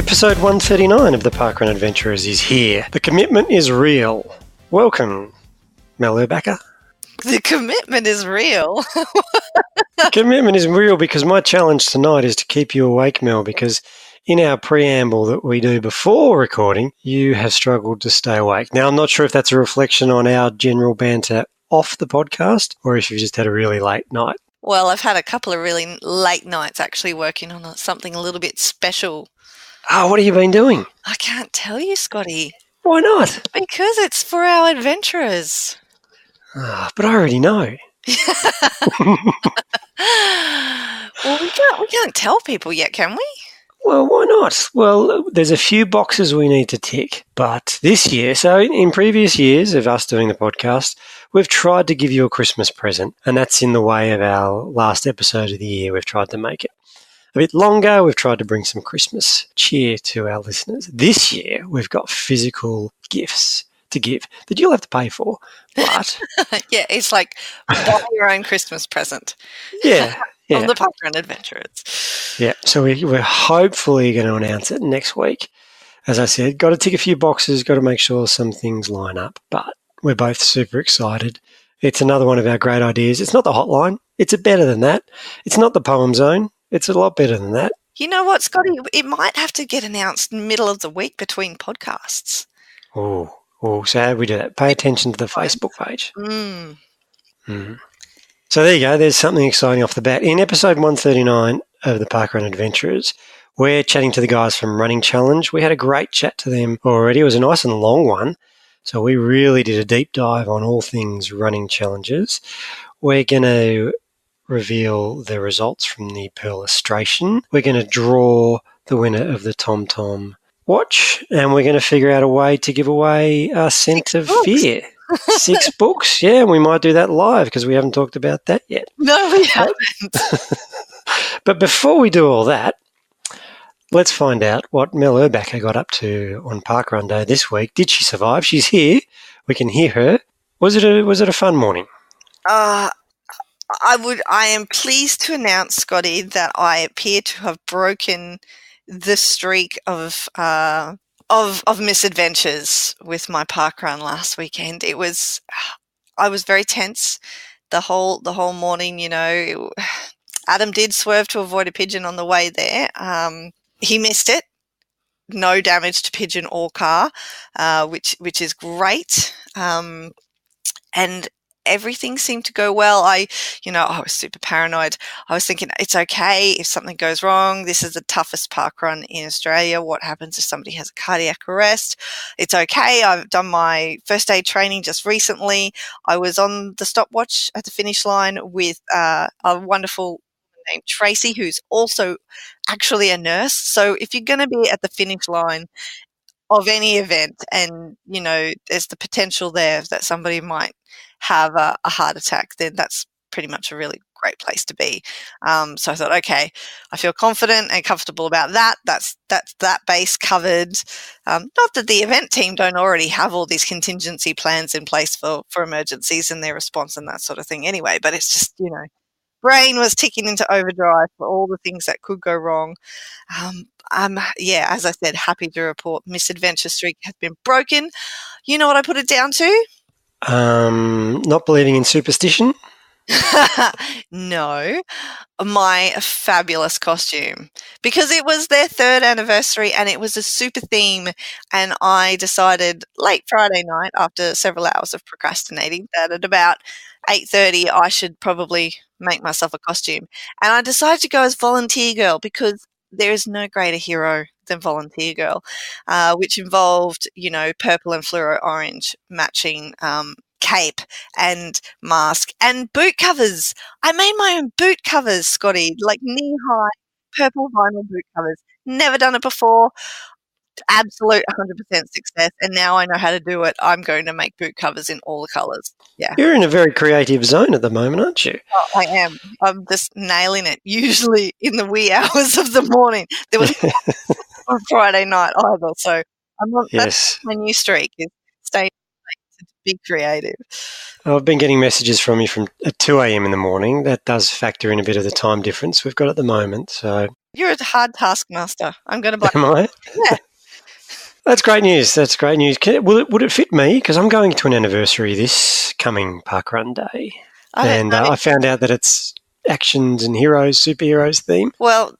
Episode 139 of the Parkrun Adventurers is here. The commitment is real. Welcome, Mel Urbacher. The commitment is real. The commitment is real because my challenge tonight is to keep you awake, Mel, because in our preamble that we do before recording, you have struggled to stay awake. Now, I'm not sure if that's a reflection on our general banter off the podcast or if you've just had a really late night. Well, I've had a couple of really late nights actually working on something a little bit special. Oh, what have you been doing? I can't tell you, Scotty. Why not? Because it's for our adventurers. Oh, but I already know. Well, we can't tell people yet, can we? Well, why not? Well, there's a few boxes we need to tick. But this year, so in previous years of us doing the podcast, we've tried to give you a Christmas present, and that's in the way of our last episode of the year. We've tried to make it a bit longer. We've tried to bring some Christmas cheer to our listeners. This year, we've got physical gifts to give that you'll have to pay for. But yeah, it's like buy your own Christmas present. Yeah. On the Parkrun Adventurers. Yeah, so we're hopefully going to announce it next week. As I said, got to tick a few boxes, got to make sure some things line up. But we're both super excited. It's another one of our great ideas. It's not the hotline. It's better than that. It's not the poem zone. It's a lot better than that. You know what, Scotty? It might have to get announced middle of the week between podcasts. Oh, so how do we do that? Pay attention to the Facebook page. So there you go. There's something exciting off the bat. In episode 139 of the Parkrun Adventurers, we're chatting to the guys from Running Challenge. We had a great chat to them already. It was a nice and long one. So we really did a deep dive on all things running challenges. We're going to reveal the results from the perlustration. We're going to draw the winner of the TomTom watch, and we're going to figure out a way to give away a Scent of Fear. 6 books, yeah, we might do that live because we haven't talked about that yet. No, we haven't. But before we do all that, let's find out what Mel Urbacher got up to on Parkrun Day this week. Did she survive? She's here. We can hear her. Was it a fun morning? I am pleased to announce, Scotty, that I appear to have broken the streak of misadventures with my parkrun last weekend. I was very tense the whole morning. You know, Adam did swerve to avoid a pigeon on the way there. He missed it. No damage to pigeon or car, which is great. And everything seemed to go well. I was super paranoid. I was thinking, it's okay if something goes wrong. This is the toughest parkrun in Australia. What happens if somebody has a cardiac arrest? It's okay. I've done my first aid training just recently. I was on the stopwatch at the finish line with a wonderful woman named Tracy, who's also actually a nurse. So if you're going to be at the finish line of any event and, you know, there's the potential there that somebody might have a heart attack, then that's pretty much a really great place to be. So I thought, okay, I feel confident and comfortable about that. That's that base covered. Not that the event team don't already have all these contingency plans in place for emergencies and their response and that sort of thing anyway, but it's just, you know, brain was ticking into overdrive for all the things that could go wrong. As I said, happy to report misadventure streak has been broken. You know what I put it down to? Not believing in superstition? No, my fabulous costume, because it was their 3rd anniversary and it was a super theme, and I decided late Friday night after several hours of procrastinating that at about 8:30 I should probably make myself a costume, and I decided to go as Volunteer Girl because there is no greater hero than Volunteer Girl, which involved, you know, purple and fluoro orange matching cape and mask and boot covers. I made my own boot covers, Scotty, like knee-high purple vinyl boot covers. Never done it before. Absolute 100% success, and now I know how to do it. I'm going to make boot covers in all the colours. Yeah. You're in a very creative zone at the moment, aren't you? Oh, I am. I'm just nailing it, usually in the wee hours of the morning. There was on Friday night either, so that's my new streak, is staying to be creative. I've been getting messages from you from at 2 a.m. in the morning. That does factor in a bit of the time difference we've got at the moment. So You're a hard taskmaster. I'm going to blame Am I? you. Yeah. That's great news. That's great news. Would it fit me? Because I'm going to an anniversary this coming parkrun day. I don't And know. I found out that it's actions and heroes, superheroes theme. Well,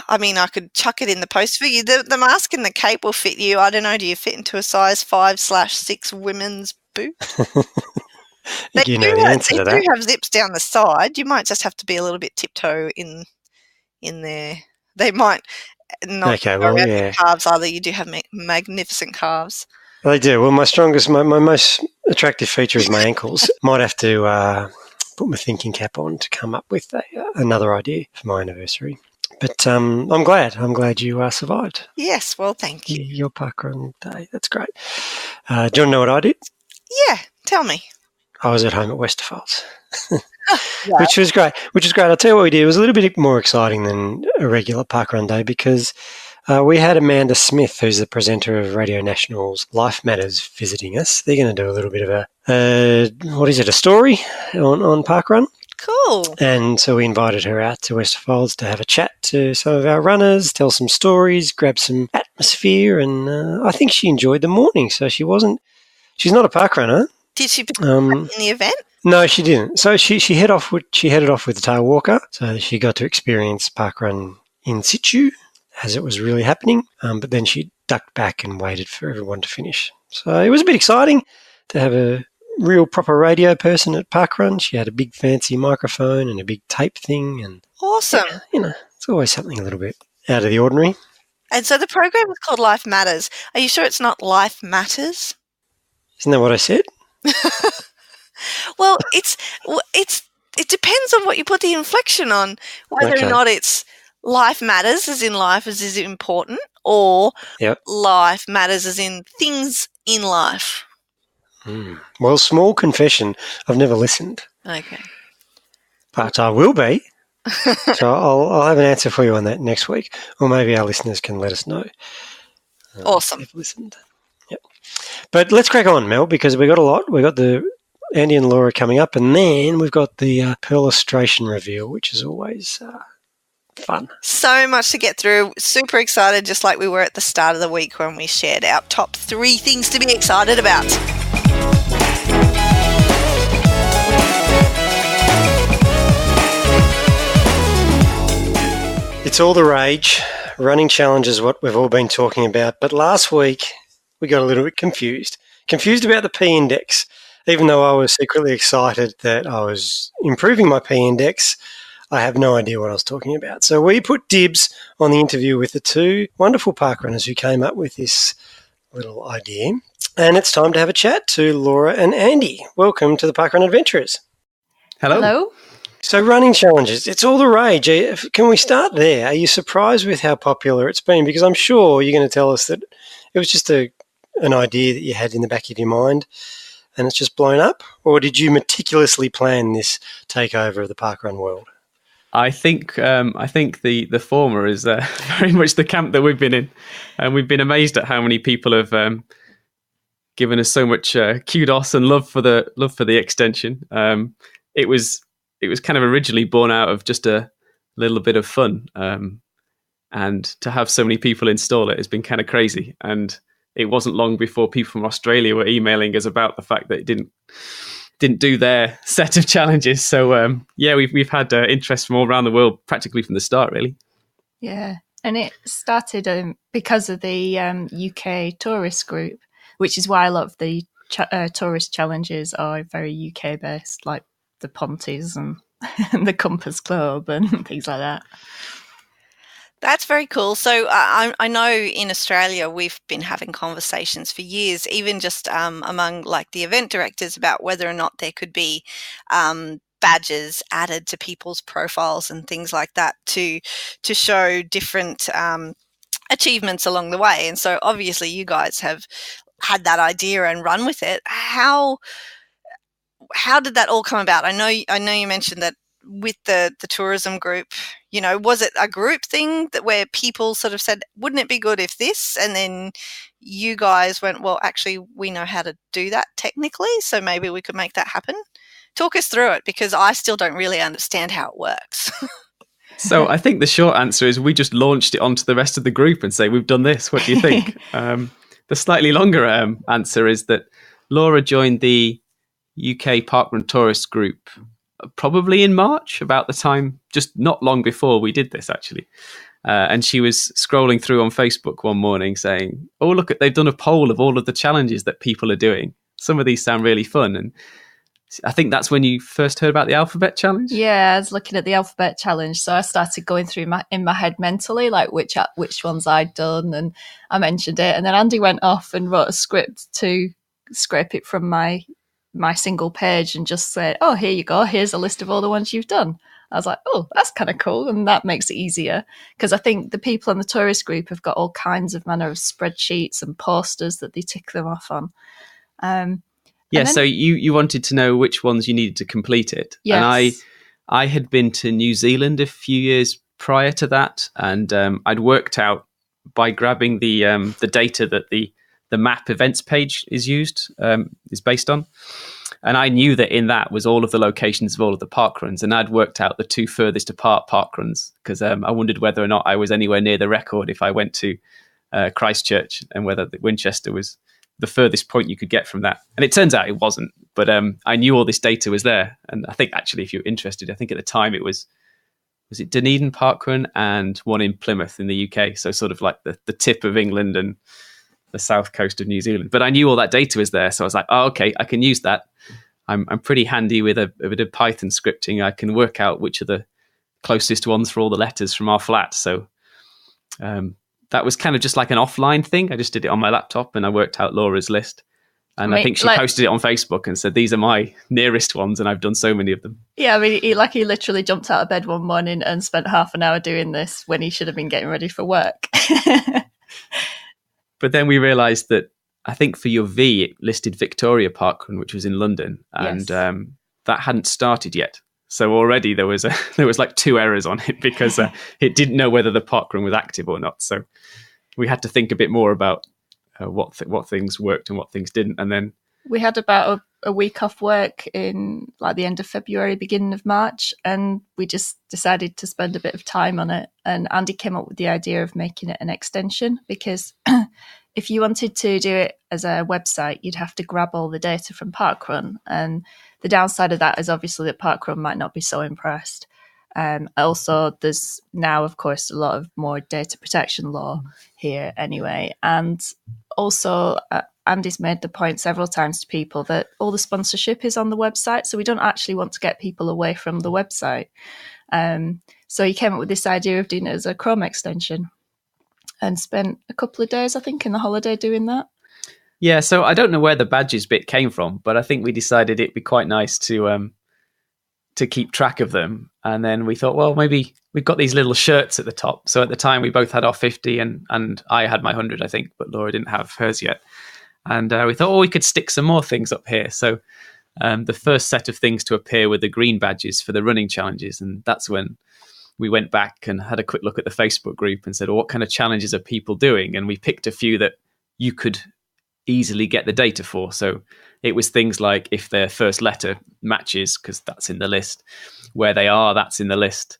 I mean, I could chuck it in the post for you. The mask and the cape will fit you. I don't know. Do you fit into a size 5/6 women's boot? You know the answer They to do that. have zips down the side. You might just have to be a little bit tiptoe in there. They might not Okay, go well, around yeah. your calves either. You do have magnificent calves. They do. Well, my most attractive feature is my ankles. Might have to put my thinking cap on to come up with another idea for my anniversary. But I'm glad. I'm glad you survived Yes, well, thank you. your parkrun day. That's great. Do you want to know what I did? Yeah, tell me. I was at home at Westerfolds, Yeah. which was great. I'll tell you what we did. It was a little bit more exciting than a regular parkrun day because we had Amanda Smith, who's the presenter of Radio National's Life Matters, visiting us. They're going to do a little bit of a story on parkrun. Cool. And so we invited her out to Westerfolds to have a chat to some of our runners, tell some stories, grab some atmosphere, and I think she enjoyed the morning. So she's not a parkrunner. Did she participate in the event? No, she didn't. So she headed off with the tail walker. So she got to experience parkrun in situ as it was really happening. But then she ducked back and waited for everyone to finish. So it was a bit exciting to have a real proper radio person at parkrun. She had a big fancy microphone and a big tape thing, and Awesome. yeah, it's always something a little bit out of the ordinary. And so the program is called Life Matters. Are you sure it's not Life Matters? Isn't that what I said? Well, it depends on what you put the inflection on, whether Okay. or not it's life matters as in life is important, or Yep. life matters as in things in life. Well, small confession, I've never listened, Okay. but I will be. So I'll have an answer for you on that next week, or maybe our listeners can let us know. Awesome. If they've listened. Yep. But let's crack on, Mel, because we got a lot. We got the Andy and Laura coming up, and then we've got the perlustration reveal, which is always fun. So much to get through. Super excited, just like we were at the start of the week when we shared our top 3 things to be excited about. It's all the rage. Running challenge is what we've all been talking about. But last week, we got a little bit confused. Confused about the P-index. Even though I was secretly excited that I was improving my P-index, I have no idea what I was talking about. So we put dibs on the interview with the 2 wonderful parkrunners who came up with this little idea. And it's time to have a chat to Laura and Andy. Welcome to the Parkrun Adventurers. Hello. So running challenges, it's all the rage. Can we start there? Are you surprised with how popular it's been? Because I'm sure you're going to tell us that it was just an idea that you had in the back of your mind and it's just blown up? Or did you meticulously plan this takeover of the parkrun world? I think the former is very much the camp that we've been in, and we've been amazed at how many people have given us so much kudos and love for the extension. It was kind of originally born out of just a little bit of fun, and to have so many people install it has been kind of crazy. And it wasn't long before people from Australia were emailing us about the fact that it didn't do their set of challenges. So we've had interest from all around the world practically from the start, really. Yeah, and it started because of the UK tourist group, which is why a lot of the tourist challenges are very UK based, like the Ponties and the Compass Club and things like that. That's very cool. So I know in Australia we've been having conversations for years, even just among like the event directors, about whether or not there could be badges added to people's profiles and things like that to show different achievements along the way. And so obviously you guys have had that idea and run with it. How did that all come about? I know you mentioned that with the tourism group, you know, was it a group thing where people sort of said, wouldn't it be good if this? And then you guys went, well, actually, we know how to do that technically, so maybe we could make that happen. Talk us through it, because I still don't really understand how it works. So I think the short answer is we just launched it onto the rest of the group and say, we've done this. What do you think? The slightly longer answer is that Laura joined the UK Parkrun Tourist group probably in March, about the time, just not long before we did this, actually. And she was scrolling through on Facebook one morning saying, oh, look, they've done a poll of all of the challenges that people are doing. Some of these sound really fun. And I think that's when you first heard about the alphabet challenge. Yeah, I was looking at the alphabet challenge, so I started going through in my head mentally, like which ones I'd done, and I mentioned it, and then Andy went off and wrote a script to scrape it from my single page and just said, "Oh, here you go. Here's a list of all the ones you've done." I was like, "Oh, that's kind of cool," and that makes it easier because I think the people in the tourist group have got all kinds of manner of spreadsheets and posters that they tick them off on. Yeah, so you wanted to know which ones you needed to complete it. Yes. And I had been to New Zealand a few years prior to that, and I'd worked out by grabbing the data that the map events page is based on. And I knew that in that was all of the locations of all of the parkruns, and I'd worked out the 2 furthest apart parkruns because I wondered whether or not I was anywhere near the record if I went to Christchurch, and whether Winchester was the furthest point you could get from that. And it turns out it wasn't, but I knew all this data was there. And I think actually, if you're interested, I think at the time it was it Dunedin Parkrun and one in Plymouth in the UK. So sort of like the tip of England and the south coast of New Zealand. But I knew all that data was there. So I was like, oh, okay, I can use that. I'm pretty handy with a bit of Python scripting. I can work out which are the closest ones for all the letters from our flat. So that was kind of just like an offline thing. I just did it on my laptop and I worked out Laura's list. And I think she posted it on Facebook and said, these are my nearest ones and I've done so many of them. Yeah, I mean, he literally jumped out of bed one morning and spent half an hour doing this when he should have been getting ready for work. But then we realised that I think for your V, it listed Victoria Parkrun, which was in London. And Yes. That hadn't started yet. So already there was like 2 errors on it because it didn't know whether the parkrun was active or not. So we had to think a bit more about what things worked and what things didn't. And then we had about a week off work in like the end of February, beginning of March, and we just decided to spend a bit of time on it. And Andy came up with the idea of making it an extension because if you wanted to do it as a website, you'd have to grab all the data from Parkrun. And the downside of that is obviously that Parkrun might not be so impressed. Also, there's now, of course, a lot of more data protection law here anyway. And also, Andy's made the point several times to people that all the sponsorship is on the website. So we don't actually want to get people away from the website. So he came up with this idea of doing it as a Chrome extension and spent a couple of days, I think, in the holiday doing that. Yeah, so I don't know where the badges bit came from, but I think we decided it'd be quite nice to keep track of them. And then we thought, well, maybe we've got these little shirts at the top. So at the time, we both had our 50 and I had my 100, I think, but Laura didn't have hers yet. And we thought, we could stick some more things up here. So the first set of things to appear were the green badges for the running challenges. And that's when we went back and had a quick look at the Facebook group and said, well, what kind of challenges are people doing? And we picked a few that you could easily get the data for. So it was things like if their first letter matches, because that's in the list, where they are, that's in the list.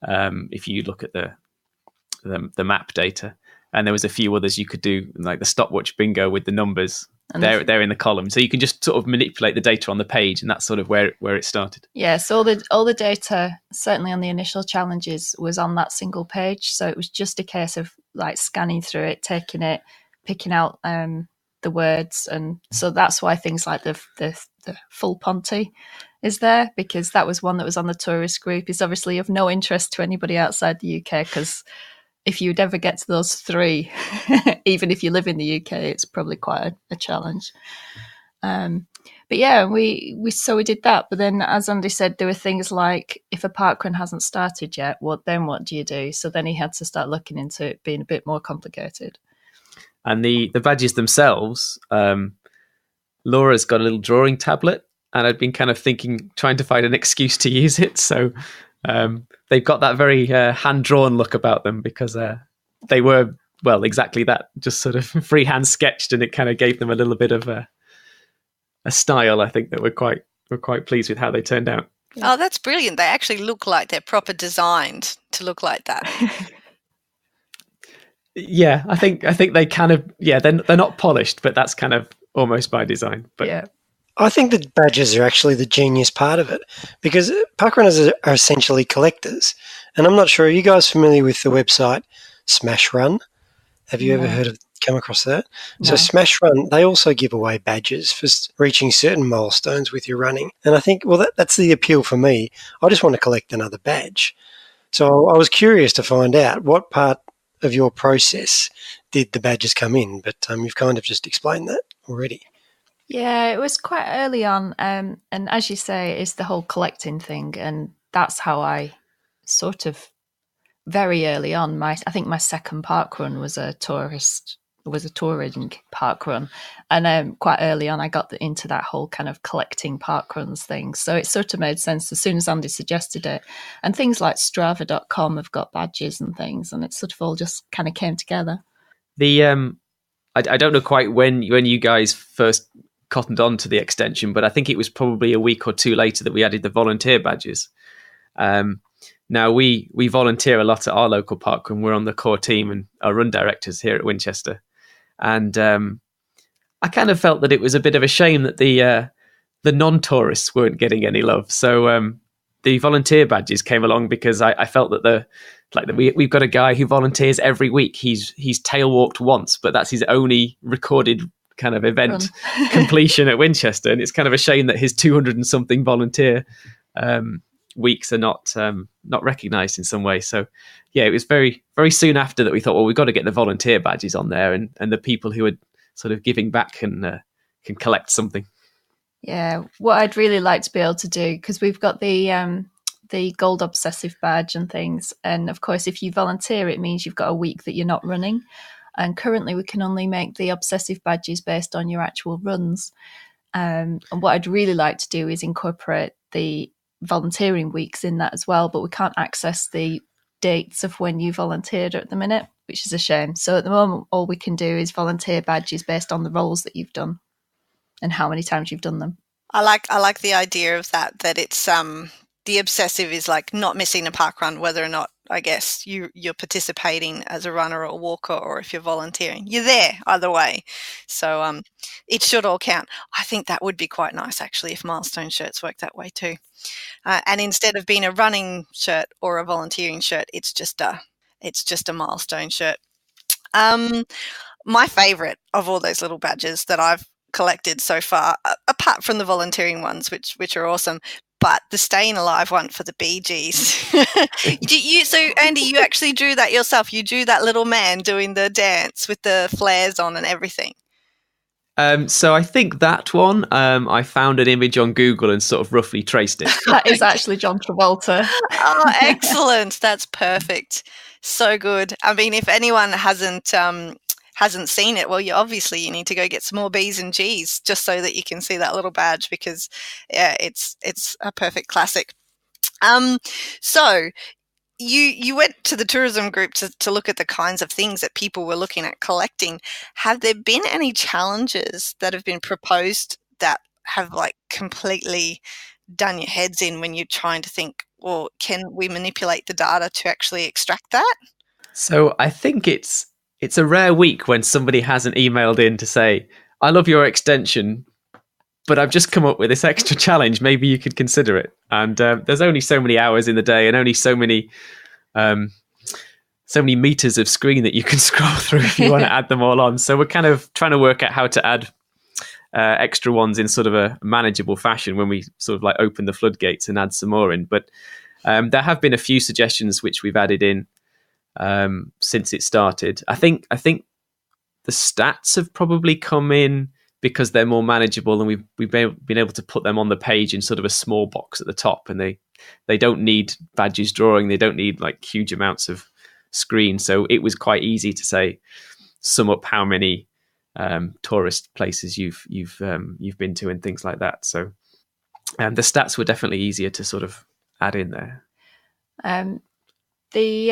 If you look at the map data, and there was a few others you could do, like the stopwatch bingo with the numbers. And they're in the column, so you can just sort of manipulate the data on the page, and that's sort of where it started. Yeah, so all the data, certainly on the initial challenges, was on that single page. So it was just a case of like scanning through it, taking it, picking out the words, and so that's why things like the full Ponty is there, because that was one that was on the tourist group. It's obviously of no interest to anybody outside the UK, because if you'd ever get to those 3, even if you live in the UK, it's probably quite a challenge. But yeah, we did that. But then, as Andy said, there were things like if a parkrun hasn't started yet, what do you do? So then he had to start looking into it being a bit more complicated. And the badges themselves, Laura's got a little drawing tablet, and I'd been kind of trying to find an excuse to use it. So they've got that very hand-drawn look about them because they were, well, exactly that, just sort of freehand sketched, and it kind of gave them a little bit of a style, I think, that we're quite pleased with how they turned out. Oh, that's brilliant. They actually look like they're proper designed to look like that. Yeah, I think they kind of, they're not polished, but that's kind of almost by design. But Yeah. I think the badges are actually the genius part of it, because parkrunners are essentially collectors. And I'm not sure, are you guys familiar with the website Smash Run? Have you ever come across that? No. So Smash Run, they also give away badges for reaching certain milestones with your running. And I think, well, that's the appeal for me. I just want to collect another badge. So I was curious to find out what part of your process did the badges come in, but you've kind of just explained that already. Yeah, it was quite early on. And as you say, it's the whole collecting thing. And that's how I sort of very early on, I think my second park run was a touring park run. And quite early on, I got into that whole kind of collecting park runs thing. So it sort of made sense as soon as Andy suggested it. And things like Strava.com have got badges and things, and it sort of all just kind of came together. The I don't know quite when you guys first cottoned on to the extension, but I think it was probably a week or two later that we added the volunteer badges. Now we volunteer a lot at our local park, and we're on the core team and our run directors here at Winchester. And I kind of felt that it was a bit of a shame that the non-tourists weren't getting any love. So the volunteer badges came along because I felt that we've got a guy who volunteers every week. He's tail walked once, but that's his only recorded kind of event completion at Winchester. And it's kind of a shame that his 200 and something volunteer weeks are not recognised in some way. So yeah, it was very, very soon after that we thought, well, we've got to get the volunteer badges on there, and the people who are sort of giving back can collect something. Yeah, what I'd really like to be able to do, because we've got the gold obsessive badge and things, and of course if you volunteer it means you've got a week that you're not running, and currently we can only make the obsessive badges based on your actual runs. And what I'd really like to do is incorporate the volunteering weeks in that as well, but we can't access the dates of when you volunteered at the minute, which is a shame. So at the moment all we can do is volunteer badges based on the roles that you've done and how many times you've done them. I like the idea of that it's the obsessive is like not missing a park run, whether or not, I guess, you're participating as a runner or a walker, or if you're volunteering, you're there either way. So it should all count. I think that would be quite nice actually if milestone shirts work that way too. And instead of being a running shirt or a volunteering shirt, it's just a milestone shirt. My favorite of all those little badges that I've collected so far, apart from the volunteering ones, which are awesome, but the staying alive one for the Bee Gees. So Andy, you actually drew that yourself. You drew that little man doing the dance with the flares on and everything. So I think that one, I found an image on Google and sort of roughly traced it. That is actually John Travolta. Oh, excellent. That's perfect. So good. I mean, if anyone hasn't seen it, well, you need to go get some more B's and G's just so that you can see that little badge, because yeah, it's a perfect classic. So you went to the tourism group to look at the kinds of things that people were looking at collecting. Have there been any challenges that have been proposed that have like completely done your heads in when you're trying to think, well, can we manipulate the data to actually extract that? So I think it's a rare week when somebody hasn't emailed in to say, I love your extension, but I've just come up with this extra challenge. Maybe you could consider it. And there's only so many hours in the day and only so many meters of screen that you can scroll through if you want to add them all on. So we're kind of trying to work out how to add extra ones in sort of a manageable fashion when we sort of like open the floodgates and add some more in. But there have been a few suggestions which we've added in since it started. I think the stats have probably come in because they're more manageable, and we've been able to put them on the page in sort of a small box at the top, and they don't need badges drawing, they don't need like huge amounts of screen. So it was quite easy to say, sum up how many tourist places you've been to and things like that. So the stats were definitely easier to sort of add in there. We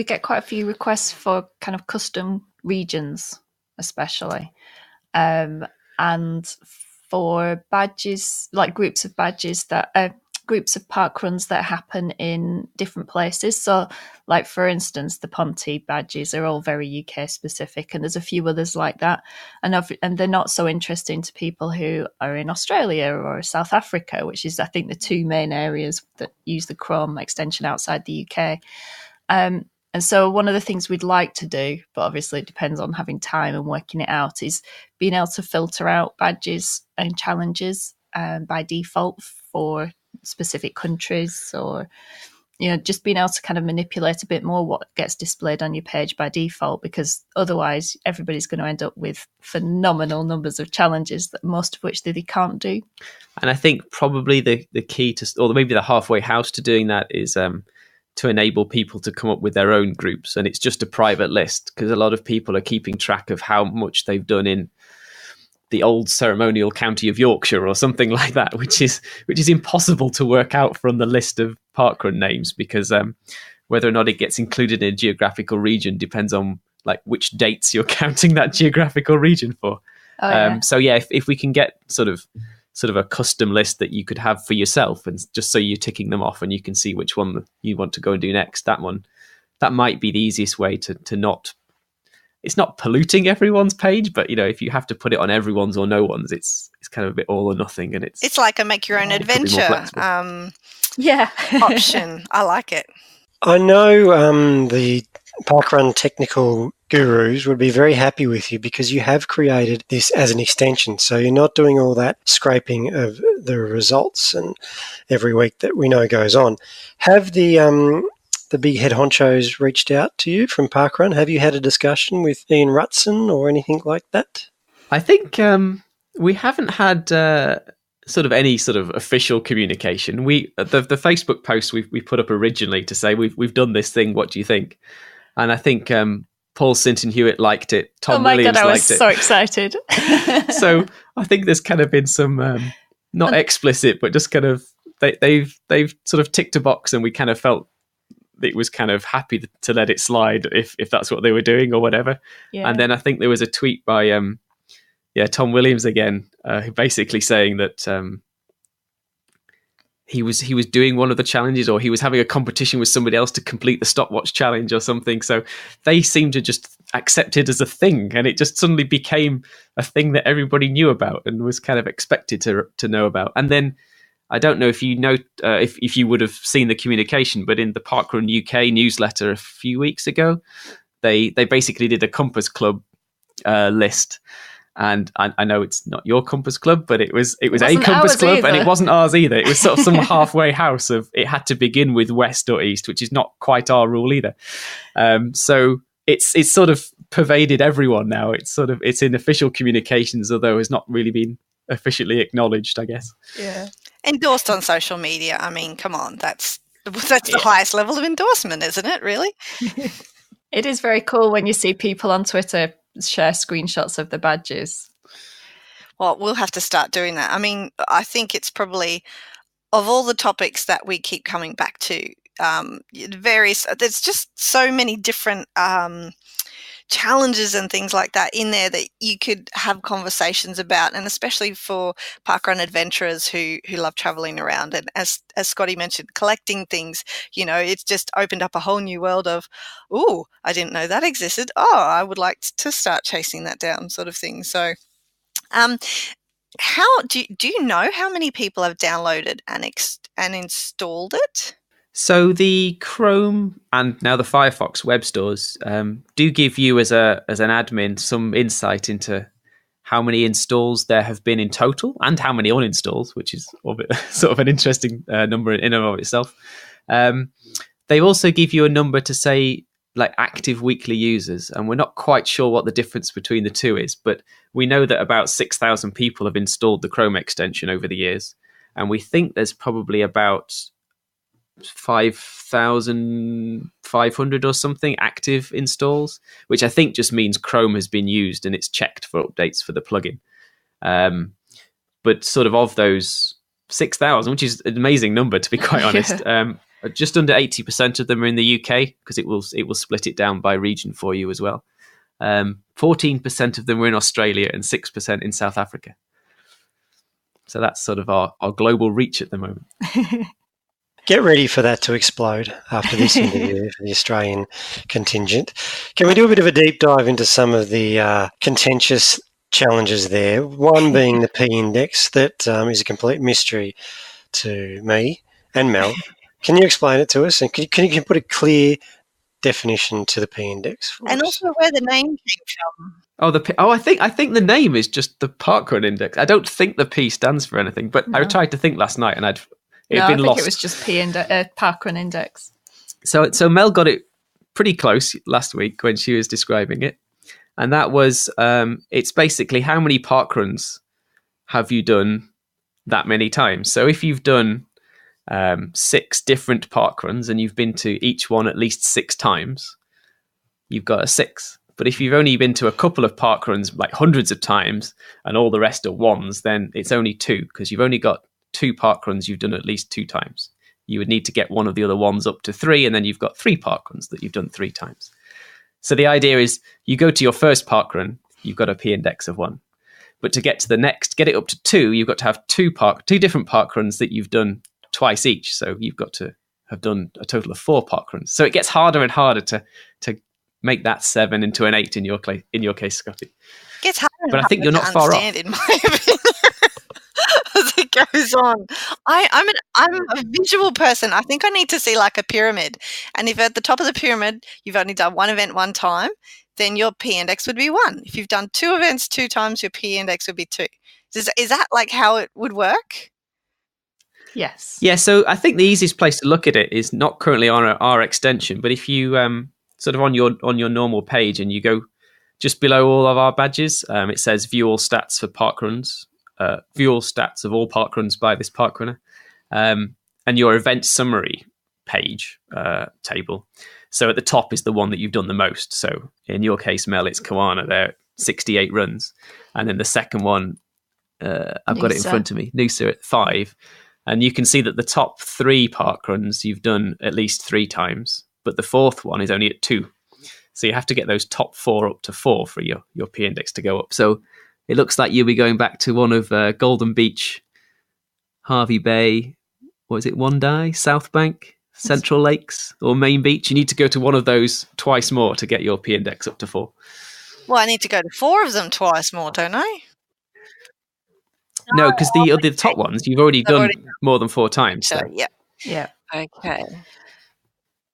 get quite a few requests for kind of custom regions, especially. And for badges, like groups of badges that groups of park runs that happen in different places. So, like for instance, the Ponty badges are all very UK specific, and there's a few others like that. And they're not so interesting to people who are in Australia or South Africa, which is, I think, the two main areas that use the Chrome extension outside the UK. And so one of the things we'd like to do, but obviously it depends on having time and working it out, is being able to filter out badges and challenges by default for specific countries, or just being able to kind of manipulate a bit more what gets displayed on your page by default, because otherwise everybody's going to end up with phenomenal numbers of challenges, that most of which they can't do. And I think probably the key to, or maybe the halfway house to doing that, is to enable people to come up with their own groups, and it's just a private list, because a lot of people are keeping track of how much they've done in the old ceremonial county of Yorkshire or something like that, which is impossible to work out from the list of parkrun names, because whether or not it gets included in a geographical region depends on like which dates you're counting that geographical region for. So yeah, if we can get sort of a custom list that you could have for yourself, and just so you're ticking them off and you can see which one you want to go and do next, that might be the easiest way to not, it's not polluting everyone's page, but if you have to put it on everyone's or no one's, it's kind of a bit all or nothing, and it's like a make your own adventure option. I like it. I know the parkrun technical gurus would be very happy with you, because you have created this as an extension, so you're not doing all that scraping of the results and every week that we know goes on. Have the big head honchos reached out to you from parkrun? Have you had a discussion with Ian Rutson or anything like that? I think we haven't had sort of any sort of official communication. The Facebook post we put up originally to say we've done this thing, what do you think? And I think Paul Sinton-Hewitt liked it. Tom Williams God, I liked was it. so excited. So I think there's kind of been some not explicit, but just kind of they've sort of ticked a box, and we kind of felt it was kind of happy to let it slide if that's what they were doing or whatever. Yeah. And then I think there was a tweet by Tom Williams again, basically saying that he was doing one of the challenges, or he was having a competition with somebody else to complete the stopwatch challenge or something. So they seemed to just accept it as a thing, and it just suddenly became a thing that everybody knew about and was kind of expected to know about. And then I don't know if you know if you would have seen the communication, but in the Parkrun UK newsletter a few weeks ago, they basically did a Compass Club list. And I know it's not your Compass Club, but it was a Compass Club either. And it wasn't ours either. It was sort of some halfway house of it had to begin with west or east, which is not quite our rule either. So it's sort of pervaded everyone now. It's in official communications, although it's not really been officially acknowledged, I guess. Yeah. Endorsed on social media. I mean, come on, that's the highest level of endorsement, isn't it, really? It is very cool when you see people on Twitter share screenshots of the badges. Well, we'll have to start doing that. I mean, I think it's probably, of all the topics that we keep coming back to, there's just so many different challenges and things like that in there that you could have conversations about, and especially for parkrun adventurers who love traveling around, and as Scotty mentioned, collecting things, it's just opened up a whole new world of, oh, I didn't know that existed, I would like to start chasing that down, sort of thing. So how do you know how many people have downloaded and installed it? So the Chrome and now the Firefox web stores do give you as an admin some insight into how many installs there have been in total and how many uninstalls, which is sort of an interesting number in and of itself. They also give you a number to say like active weekly users, and we're not quite sure what the difference between the two is, but we know that about 6,000 people have installed the Chrome extension over the years, and we think there's probably about 5,500 or something active installs, which I think just means Chrome has been used and it's checked for updates for the plugin. But sort of those 6,000, which is an amazing number to be quite honest, just under 80% of them are in the UK, because it will split it down by region for you as well. 14% of them were in Australia and 6% in South Africa. So that's sort of our global reach at the moment. Get ready for that to explode after this interview for the Australian contingent. Can we do a bit of a deep dive into some of the contentious challenges there? One being the P index, that is a complete mystery to me and Mel. Can you explain it to us? And can you put a clear definition to the P index for And us? also where the name came from. I think the name is just the parkrun index. I don't think the P stands for anything, but I tried to think last night and it had been lost. It was just parkrun index. So Mel got it pretty close last week when she was describing it, and that was it's basically how many parkruns have you done that many times. So if you've done 6 different parkruns and you've been to each one at least 6 times, you've got a 6. But if you've only been to a couple of parkruns like hundreds of times and all the rest are 1s, then it's only 2, because you've only got 2 parkruns you've done at least 2 times. You would need to get one of the other 1s up to 3, and then you've got 3 parkruns that you've done 3 times. So the idea is you go to your first parkrun, you've got a P index of 1. But to get to the next, get it up to 2, you've got to have 2 different parkruns that you've done twice each. So you've got to have done a total of 4 parkruns. So it gets harder and harder to make that 7 into an 8 in your case, Scotty. It gets harder and But I think harder you're not far off. in my opinion, as it goes on. I'm a visual person. I think I need to see like a pyramid. And if at the top of the pyramid you've only done one event one time, then your P index would be 1. If you've done 2 events 2 times, your P index would be 2. Is that like how it would work? Yes. Yeah, so I think the easiest place to look at it is not currently on our extension, but if you sort of on your normal page and you go just below all of our badges, it says view all stats for parkruns, view all stats of all parkruns by this parkrunner, and your event summary page table. So at the top is the one that you've done the most. So in your case, Mel, it's Cowan. They're 68 runs, and then the second one, I've got it in front of me, Noosa at 5. And you can see that the top 3 parkruns you've done at least 3 times, but the 4th one is only at 2. So you have to get those top 4 up to 4 for your P index to go up. So it looks like you'll be going back to one of Golden Beach, Harvey Bay, what is it, Wondai, South Bank, Central Lakes, or Main Beach. You need to go to one of those twice more to get your P index up to 4. Well, I need to go to 4 of them twice more, don't I? No, because the top ones you've already done more than 4 times. So, So. yeah. Okay.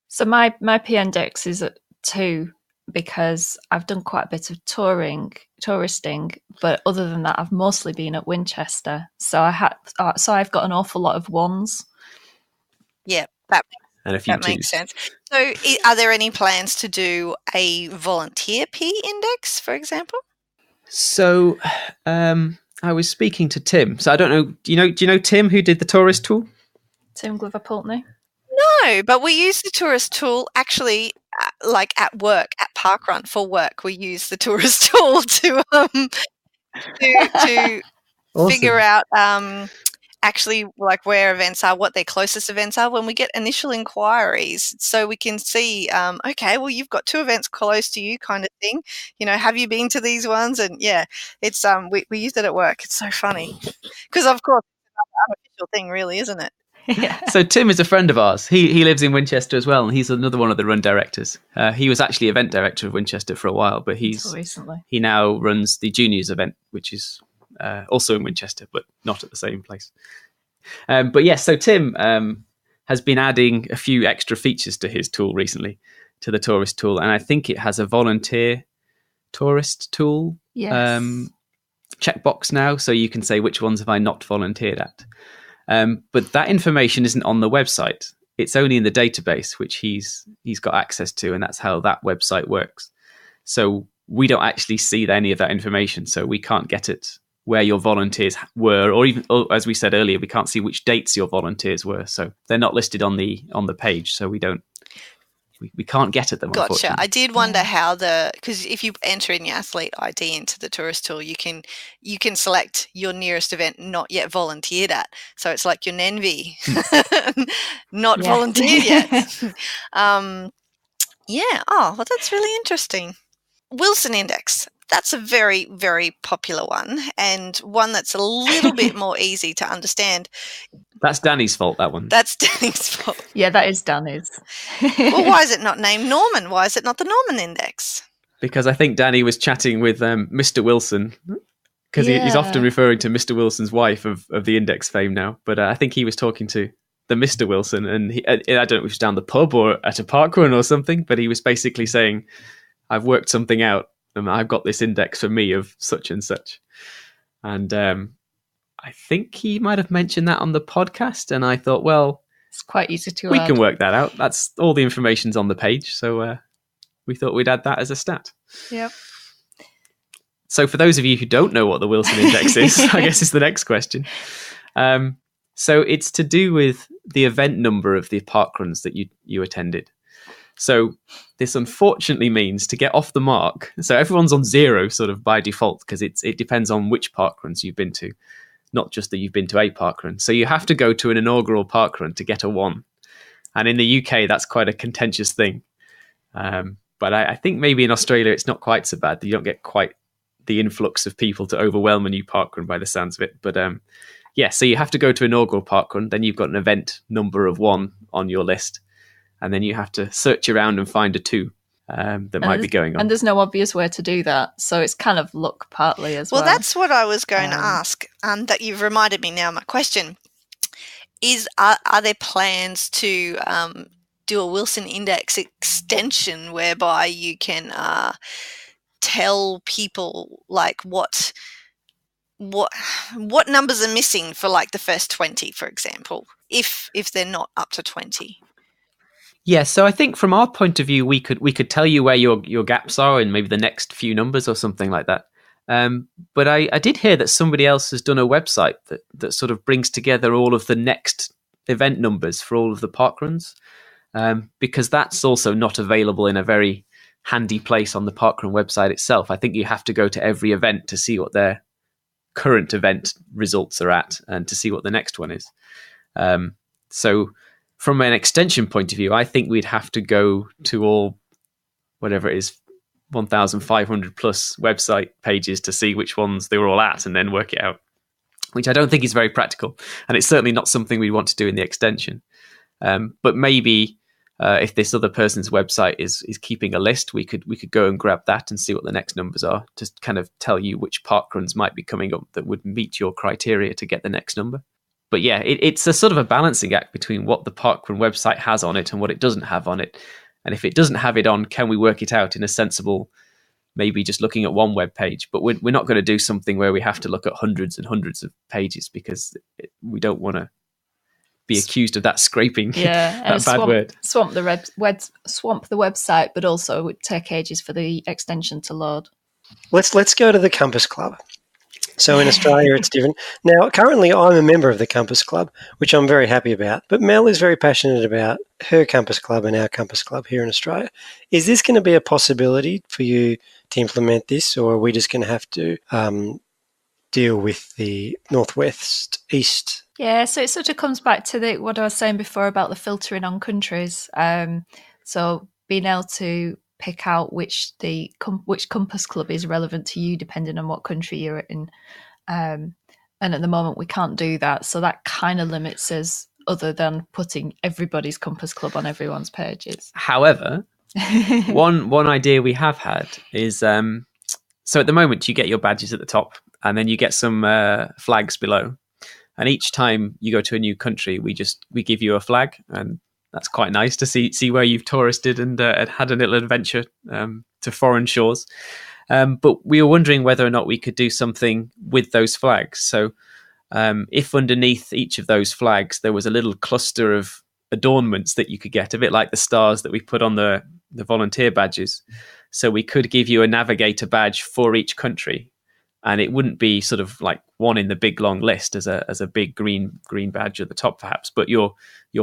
So my P index is at 2 because I've done quite a bit of touristing, but other than that, I've mostly been at Winchester. So I've got an awful lot of 1s. Yeah, that And a few that makes sense. So, are there any plans to do a volunteer P index, for example? So, I was speaking to Tim. So I don't know. Do you know Tim, who did the tourist tool? Tim Glover Pulteney? No, but we use the tourist tool actually, like at work, at parkrun for work. We use the tourist tool to Awesome. figure out actually like where events are, what their closest events are when we get initial inquiries, so we can see okay, well, you've got 2 events close to you, kind of thing, have you been to these ones? And it's we used it at work. It's so funny because of course it's another unofficial thing, really, isn't it? Yeah. So Tim is a friend of ours. He lives in Winchester as well, and he's another one of the run directors. He was actually event director of Winchester for a while, but Recently. he now runs the juniors event, which is also in Winchester, but not at the same place. But yes, so Tim has been adding a few extra features to his tool recently, to the tourist tool, and I think it has a volunteer tourist tool checkbox now, so you can say which ones have I not volunteered at. But that information isn't on the website. It's only in the database, which he's got access to, and that's how that website works. So we don't actually see any of that information, so we can't get it where your volunteers were, or even, as we said earlier, we can't see which dates your volunteers were. So they're not listed on the page, so we can't get at them. Gotcha. I did wonder how because if you enter in your athlete ID into the tourist tool, you can select your nearest event not yet volunteered at. So it's like your NENVI, not volunteered yet. Oh, well, that's really interesting. Wilson Index. that's a very, very popular one, and one that's a little bit more easy to understand. That's Danny's fault, that one. That's Danny's fault. Yeah, that is Danny's. Well, why is it not named Norman? Why is it not the Norman Index? Because I think Danny was chatting with Mr. Wilson, because he's often referring to Mr. Wilson's wife of the Index fame now. But I think he was talking to the Mr. Wilson, and I don't know if it was down the pub or at a parkrun or something, but he was basically saying, I've worked something out, and I've got this index for me of such and such. And I think he might have mentioned that on the podcast, and I thought, well, it's quite easy to we add. can work that out. That's all the information's on the page, so we thought we'd add that as a stat. Yep. So for those of you who don't know what the Wilson Index is, I guess is the next question. So it's to do with the event number of the parkruns that you attended. So this unfortunately means to get off the mark. So everyone's on 0 sort of by default, because it depends on which parkruns you've been to, not just that you've been to a parkrun. So you have to go to an inaugural parkrun to get a 1. And in the UK, that's quite a contentious thing. But I think maybe in Australia, it's not quite so bad. You don't get quite the influx of people to overwhelm a new parkrun by the sounds of it. But yeah, so you have to go to inaugural parkrun. Then you've got an event number of 1 on your list. And then you have to search around and find a 2 that might be going on. And there's no obvious way to do that. So it's kind of luck partly as well. Well, that's what I was going to ask, that you've reminded me now. My question is, are there plans to do a Wilson Index extension whereby you can tell people like what numbers are missing for like the first 20, for example, if they're not up to 20? Yeah, so I think from our point of view, we could tell you where your gaps are in maybe the next few numbers or something like that. But I did hear that somebody else has done a website that sort of brings together all of the next event numbers for all of the parkruns, because that's also not available in a very handy place on the parkrun website itself. I think you have to go to every event to see what their current event results are at and to see what the next one is. So from an extension point of view, I think we'd have to go to all, whatever it is, 1,500 plus website pages to see which ones they were all at and then work it out, which I don't think is very practical. And it's certainly not something we want to do in the extension. But maybe if this other person's website is keeping a list, we could go and grab that and see what the next numbers are to kind of tell you which parkruns might be coming up that would meet your criteria to get the next number. But yeah, it's a sort of a balancing act between what the parkrun website has on it and what it doesn't have on it. And if it doesn't have it on, can we work it out in a sensible, maybe just looking at one web page? But we're not going to do something where we have to look at hundreds and hundreds of pages, because we don't want to be accused of that scraping. Yeah, that bad word. Swamp the website, but also it would take ages for the extension to load. Let's go to the Compass Club. So in Australia, it's different. Now, currently, I'm a member of the Compass Club, which I'm very happy about. But Mel is very passionate about her Compass Club and our Compass Club here in Australia. Is this going to be a possibility for you to implement this, or are we just going to have to deal with the northwest, east? Yeah, so it sort of comes back to what I was saying before about the filtering on countries. So being able to pick out which Compass Club is relevant to you depending on what country you're in. And at the moment, we can't do that. So that kind of limits us, other than putting everybody's Compass Club on everyone's pages. However, one idea we have had is, so at the moment, you get your badges at the top, and then you get some flags below. And each time you go to a new country, we give you a flag, and that's quite nice to see where you've touristed and had a little adventure to foreign shores. But we were wondering whether or not we could do something with those flags. So if underneath each of those flags there was a little cluster of adornments that you could get, a bit like the stars that we put on the volunteer badges. So we could give you a navigator badge for each country. And it wouldn't be sort of like one in the big long list as a big green badge at the top, perhaps. But your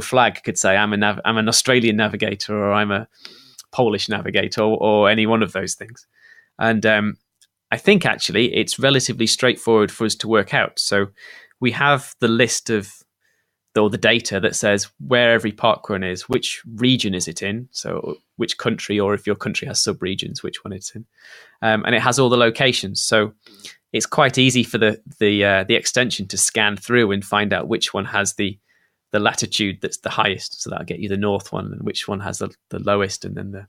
flag could say, I'm an Australian navigator, or I'm a Polish navigator, or any one of those things. And I think actually it's relatively straightforward for us to work out. So we have the list of or the data that says where every parkrun is, which region is it in, so which country, or if your country has sub-regions, which one it's in. And it has all the locations. So it's quite easy for the extension to scan through and find out which one has the latitude that's the highest. So that'll get you the north one, and which one has the lowest, and then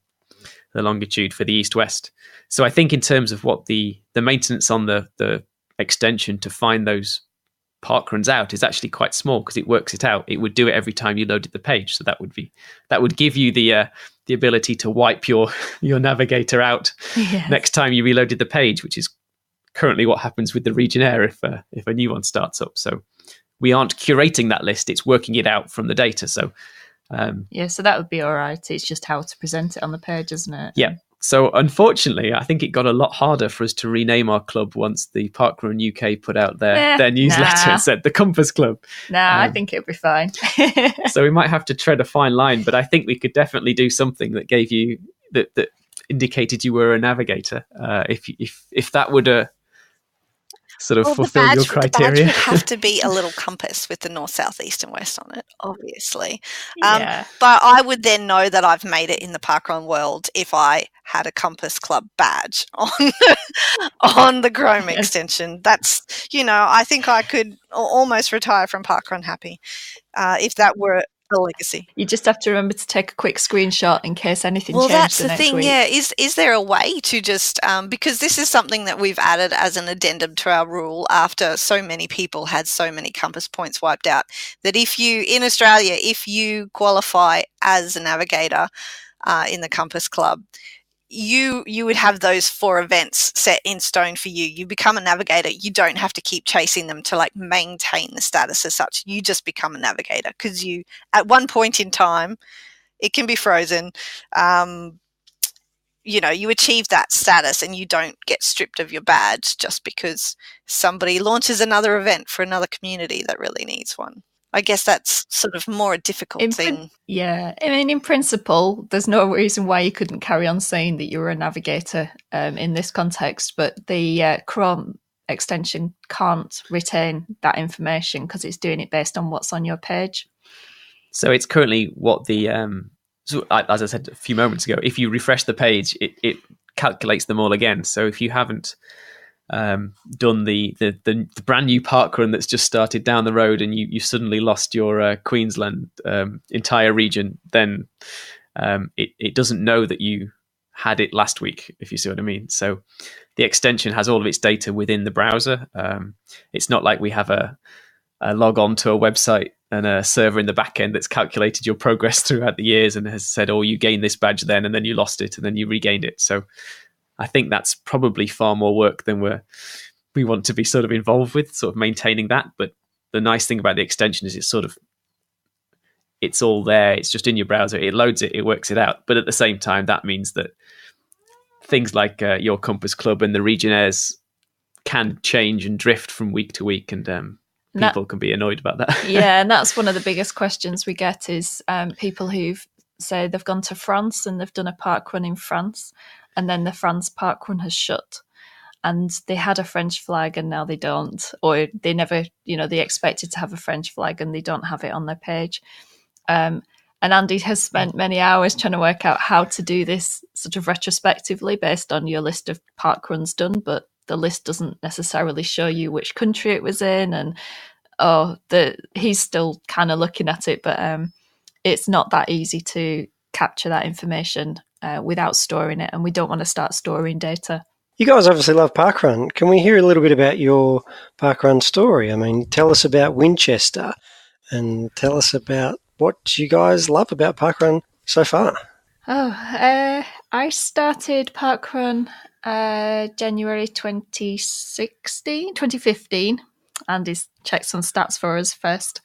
the longitude for the east-west. So I think in terms of what the maintenance on the extension to find those parkruns out is actually quite small, because it works it out. It would do it every time you loaded the page. So that would give you the ability to wipe your navigator out next time you reloaded the page, which is currently what happens with the Regionaire if a new one starts up. So we aren't curating that list; it's working it out from the data. So so that would be all right. It's just how to present it on the page, isn't it? Yeah. So unfortunately, I think it got a lot harder for us to rename our club once the Parkrun UK put out their newsletter and said the Compass Club. I think it'll be fine. So we might have to tread a fine line, but I think we could definitely do something that gave you that indicated you were a navigator. If that would sort of fulfill your criteria. The badge would have to be a little compass with the north, south, east, and west on it, obviously. But I would then know that I've made it in the parkrun world if I had a Compass Club badge on the Chrome extension. That's, I think I could almost retire from parkrun happy if that were the legacy. You just have to remember to take a quick screenshot in case anything changes. Well, that's the next thing, week. yeah. Is there a way to just, because this is something that we've added as an addendum to our rule after so many people had so many compass points wiped out, that in Australia, if you qualify as a navigator in the Compass Club, you would have those 4 events set in stone for you. You become a navigator. You don't have to keep chasing them to maintain the status as such. You just become a navigator because at one point in time, it can be frozen. You achieve that status and you don't get stripped of your badge just because somebody launches another event for another community that really needs one. I guess that's sort of more a difficult thing. In principle, there's no reason why you couldn't carry on saying that you were a navigator in this context, but the Chrome extension can't retain that information because it's doing it based on what's on your page. So it's currently what as I said a few moments ago, if you refresh the page, it calculates them all again. So if you haven't done the brand new parkrun that's just started down the road and you suddenly lost your Queensland entire region, then it doesn't know that you had it last week, if you see what I mean. So the extension has all of its data within the browser. It's not like we have a log on to a website and a server in the back end that's calculated your progress throughout the years and has said, oh, you gained this badge then and then you lost it and then you regained it. So I think that's probably far more work than we want to be sort of involved with, sort of maintaining that. But the nice thing about the extension is it's all there. It's just in your browser. It loads it. It works it out. But at the same time, that means that things like your Compass Club and the Regionaires can change and drift from week to week, and people can be annoyed about that. Yeah, and that's one of the biggest questions we get is people who've say they've gone to France and they've done a parkrun in France, and then the France parkrun has shut, and they had a French flag and now they don't, or they never, they expected to have a French flag and they don't have it on their page. And Andy has spent many hours trying to work out how to do this sort of retrospectively based on your list of parkruns done, but the list doesn't necessarily show you which country it was in, and he's still kind of looking at it, but it's not that easy to capture that information without storing it, and we don't want to start storing data. You guys obviously love parkrun. Can we hear a little bit about your parkrun story? I mean, tell us about Winchester and tell us about what you guys love about parkrun so far. I started parkrun January 2015. Andy's checked some stats for us first.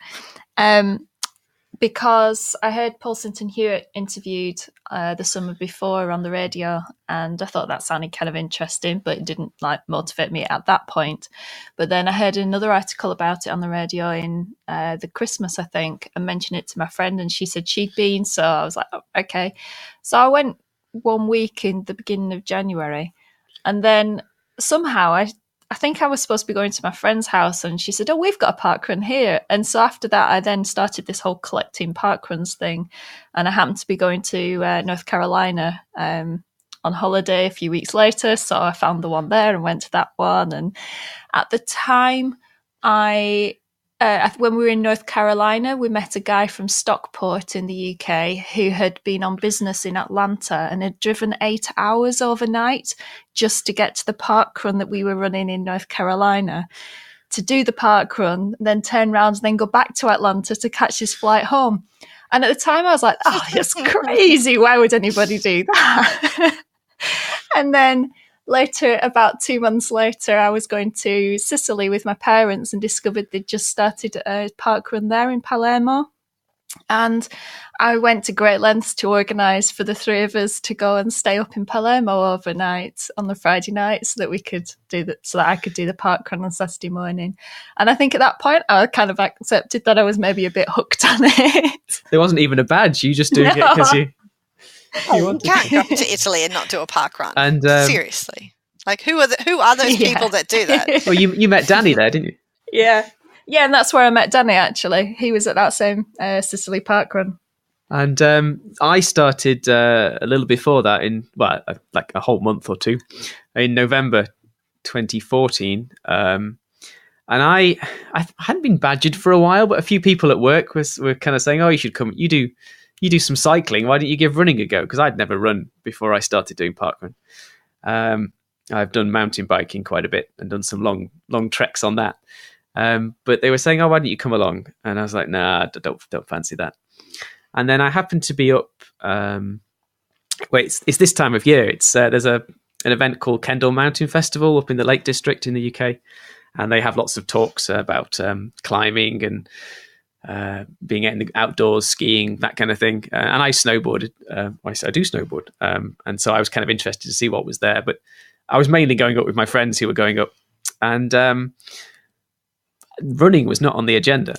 Because I heard Paul Sinton Hewitt interviewed the summer before on the radio, and I thought that sounded kind of interesting, but it didn't motivate me at that point. But then I heard another article about it on the radio in the Christmas, I think, and mentioned it to my friend, and she said she'd been, so I was like, oh, okay. So I went 1 week in the beginning of January, and then somehow I think I was supposed to be going to my friend's house, and she said, "Oh, we've got a parkrun here." And so after that, I then started this whole collecting parkruns thing, and I happened to be going to North Carolina on holiday a few weeks later, so I found the one there and went to that one. And at the time, when we were in North Carolina, we met a guy from Stockport in the UK who had been on business in Atlanta and had driven 8 hours overnight just to get to the parkrun that we were running in North Carolina, to do the parkrun, then turn around and then go back to Atlanta to catch his flight home. And at the time I was like, oh, that's crazy. Why would anybody do that? And then later, about 2 months later, I was going to Sicily with my parents and discovered they'd just started a parkrun there in Palermo. And I went to great lengths to organise for the three of us to go and stay up in Palermo overnight on the Friday night so that we could do that, so that I could do the parkrun on Saturday morning. And I think at that point I kind of accepted that I was maybe a bit hooked on it. There wasn't even a badge. You just doing it because you can't go to Italy and not do a parkrun. And seriously, like who are those people that do that? Well, you met Danny there, didn't you? Yeah, and that's where I met Danny, actually. He was at that same Sicily parkrun. And I started a little before that, like a whole month or two, in November 2014. And I hadn't been badgered for a while, but a few people at work were kind of saying, "Oh, you should come. You do some cycling. Why don't you give running a go?" Because I'd never run before I started doing parkrun. I've done mountain biking quite a bit and done some long treks on that. But they were saying, "Oh, why don't you come along?" And I was like, "Nah, don't fancy that." And then I happened to be up. It's this time of year. It's there's an event called Kendal Mountain Festival up in the Lake District in the UK, and they have lots of talks about climbing and being in the outdoors, skiing, that kind of thing. And I snowboarded. I do snowboard, and so I was kind of interested to see what was there. But I was mainly going up with my friends who were going up, and running was not on the agenda.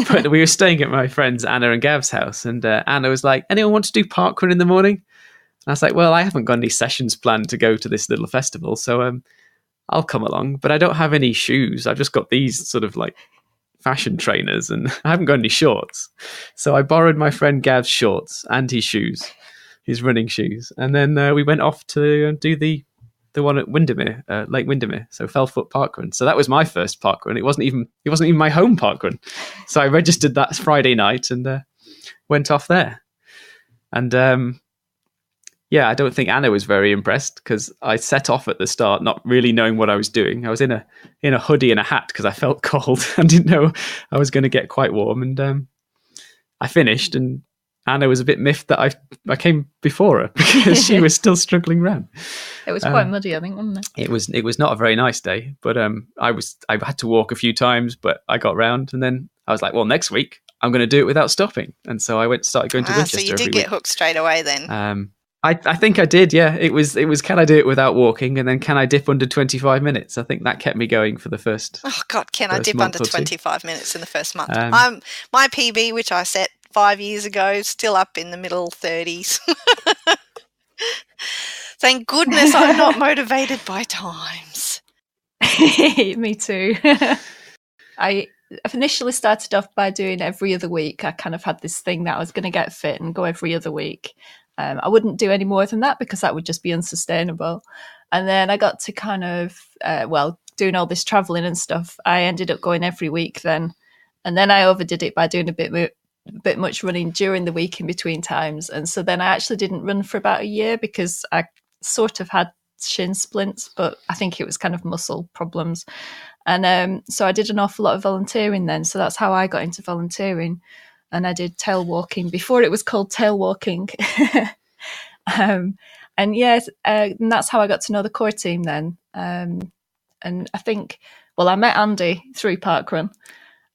But we were staying at my friends Anna and Gav's house, and Anna was like, "Anyone want to do parkrun in the morning?" And I was like, "Well, I haven't got any sessions planned to go to this little festival, so I'll come along, but I don't have any shoes. I've just got these sort of like fashion trainers, and I haven't got any shorts." So I borrowed my friend Gav's shorts and his shoes, his running shoes, and then we went off to do the one at Windermere, Lake Windermere, so Fellfoot Parkrun. So that was my first parkrun. It wasn't even my home parkrun. So I registered that Friday night and went off there. And I don't think Anna was very impressed because I set off at the start not really knowing what I was doing. I was in a hoodie and a hat because I felt cold and didn't know I was going to get quite warm. And I finished, and Anna was a bit miffed that I came before her because she was still struggling around. It was quite muddy, I think, wasn't it? It was not a very nice day, but I had to walk a few times, but I got round, and then I was like, well, next week I'm going to do it without stopping, and so I started going to Winchester. So you did get hooked straight away then. I think I did, yeah. It was can I do it without walking, and then can I dip under 25 minutes? I think that kept me going for the first. Oh God, can I dip under 25 minutes in the first month? My PB, which I set 5 years ago, still up in the middle 30s. Thank goodness I'm not motivated by times. Me too. I initially started off by doing every other week. I kind of had this thing that I was going to get fit and go every other week. I wouldn't do any more than that because that would just be unsustainable. And then I got to kind of, doing all this traveling and stuff, I ended up going every week then. And then I overdid it by doing a bit much running during the week in between times. And so then I actually didn't run for about a year because I sort of had shin splints, but I think it was kind of muscle problems. And so I did an awful lot of volunteering then. So that's how I got into volunteering. And I did tail walking before it was called tail walking. And that's how I got to know the core team then. And I think, I met Andy through parkrun.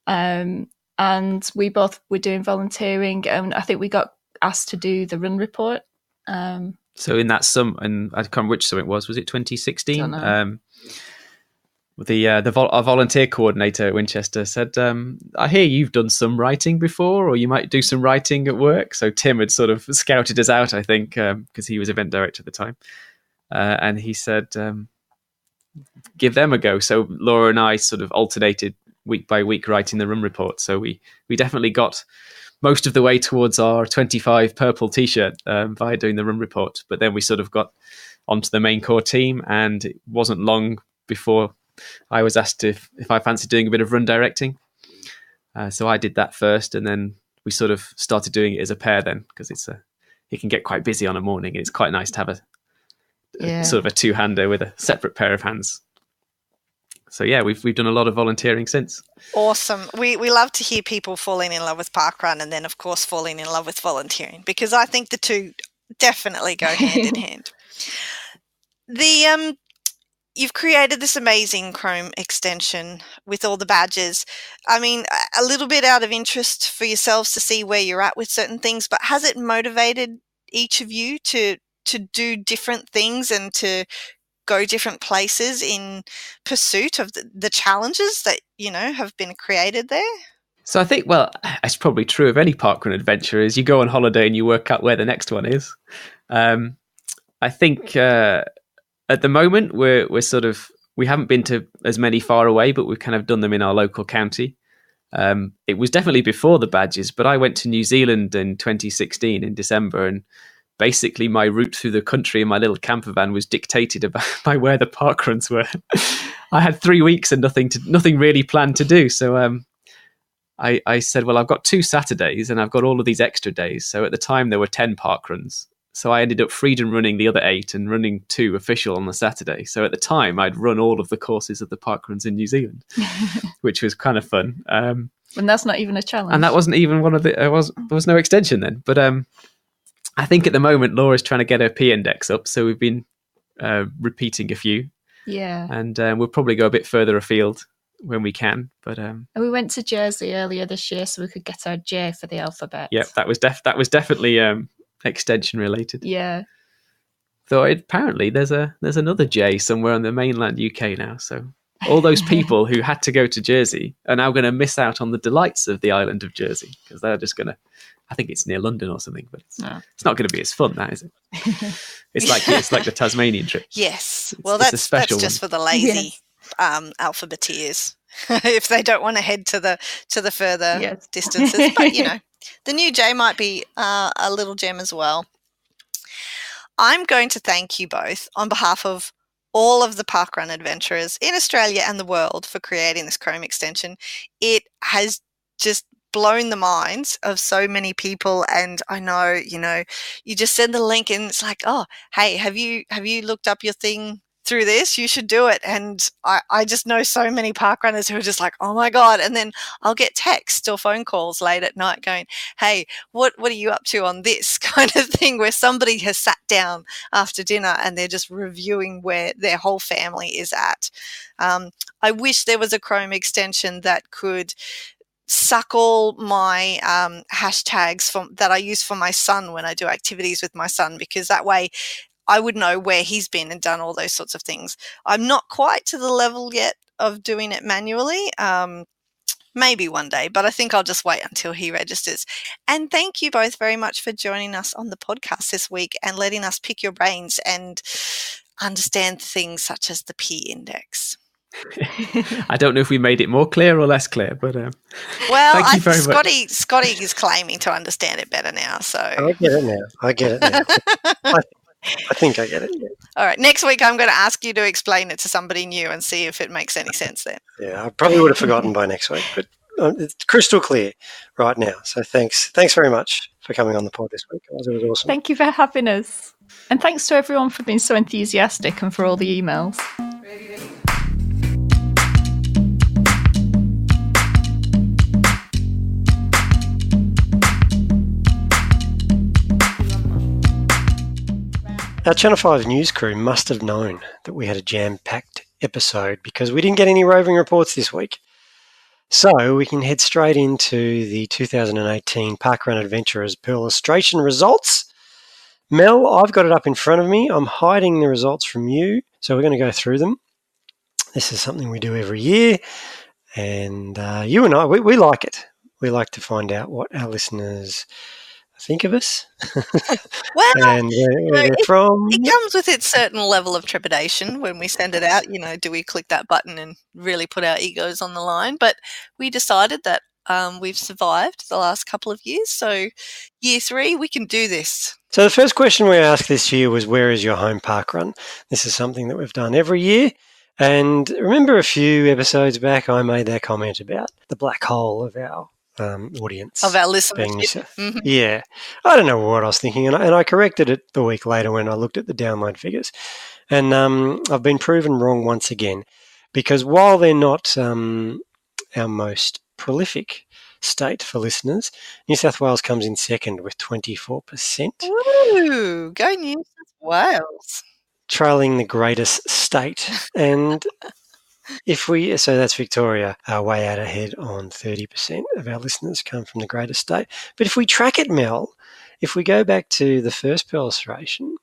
And we both were doing volunteering, and I think we got asked to do the run report. So in that and I can't remember which summit was it 2016? Our volunteer coordinator at Winchester said, "I hear you've done some writing before, or you might do some writing at work." So Tim had sort of scouted us out, I think, because he was event director at the time, and he said, give them a go. So Laura and I sort of alternated week by week writing the run report. So we definitely got most of the way towards our 25 purple t-shirt via doing the run report. But then we sort of got onto the main core team, and it wasn't long before I was asked if I fancied doing a bit of run directing. So I did that first, and then we sort of started doing it as a pair then, because it can get quite busy on a morning. It's quite nice to have a sort of a two-hander with a separate pair of hands. So yeah, we've done a lot of volunteering since. Awesome. We love to hear people falling in love with parkrun, and then of course falling in love with volunteering, because I think the two definitely go hand in hand. You've created this amazing Chrome extension with all the badges. I mean, a little bit out of interest for yourselves to see where you're at with certain things, but has it motivated each of you to do different things and to go different places in pursuit of the challenges that, have been created there? So I think, well, it's probably true of any parkrun adventure, is you go on holiday and you work out where the next one is. I think at the moment we haven't been to as many far away, but we've kind of done them in our local county. It was definitely before the badges, but I went to New Zealand in 2016 in December, and basically my route through the country in my little camper van was dictated by where the parkruns were. I had 3 weeks and nothing really planned to do. So I said, well, I've got 2 Saturdays and I've got all of these extra days. So at the time there were 10 parkruns. So I ended up freedom running the other 8 and running 2 official on the Saturday. So at the time I'd run all of the courses of the parkruns in New Zealand, which was kind of fun. And that's not even a challenge. And that wasn't even one of there was no extension then. But I think at the moment Laura's trying to get her P index up, so we've been repeating a few. Yeah. And we'll probably go a bit further afield when we can. But and we went to Jersey earlier this year so we could get our J for the alphabet. Yeah, that was definitely extension related. Yeah. Though apparently there's another J somewhere on the mainland UK now. So all those people who had to go to Jersey are now going to miss out on the delights of the island of Jersey, because they're just going to, I think it's near London or something, but it's not going to be as fun, that is it? It's like the Tasmanian trip. Yes. Well, that's just for the lazy alphabetiers if they don't want to head to the further distances. But the new J might be a little gem as well. I'm going to thank you both on behalf of all of the parkrun adventurers in Australia and the world for creating this Chrome extension. It has just blown the minds of so many people, and I know, you just send the link and it's like, oh, hey, have you looked up your thing through this? You should do it. And I just know so many parkrunners who are just like, oh my God. And then I'll get texts or phone calls late at night going, hey, what are you up to on this kind of thing, where somebody has sat down after dinner and they're just reviewing where their whole family is at. I wish there was a Chrome extension that could suck all my hashtags that I use for my son when I do activities with my son, because that way I would know where he's been and done all those sorts of things. I'm not quite to the level yet of doing it manually. Maybe one day, but I think I'll just wait until he registers. And thank you both very much for joining us on the podcast this week and letting us pick your brains and understand things such as the P index. I don't know if we made it more clear or less clear, but well, thank you very much. Scotty is claiming to understand it better now. So I get it now. I think I get it. Yeah. All right. Next week, I'm going to ask you to explain it to somebody new and see if it makes any sense then. Yeah, I probably would have forgotten by next week, but it's crystal clear right now. So thanks very much for coming on the pod this week, guys. It was awesome. Thank you for having us. And thanks to everyone for being so enthusiastic and for all the emails. Our Channel 5 news crew must have known that we had a jam-packed episode, because we didn't get any roving reports this week. So we can head straight into the 2018 Parkrun Adventurers perlustration results. Mel, I've got it up in front of me. I'm hiding the results from you, so we're going to go through them. This is something we do every year, and you and I, we like it. We like to find out what our listeners think of us Well, and where they're from. it comes with its certain level of trepidation when we send it out. Do we click that button and really put our egos on the line? But we decided that we've survived the last couple of years. So year 3, we can do this. So the first question we asked this year was, where is your home park run? This is something that we've done every year. And remember a few episodes back, I made that comment about the black hole of our audience. Of our listenership. Mm-hmm. Yeah. I don't know what I was thinking. And I corrected it the week later when I looked at the download figures. And I've been proven wrong once again. Because while they're not our most prolific state for listeners, New South Wales comes in second with 24%. Ooh, go New South Wales. Trailing the greatest state. And so that's Victoria, way out ahead on 30% of our listeners come from the greatest state. But if we track it, Mel, if we go back to the first perlustration,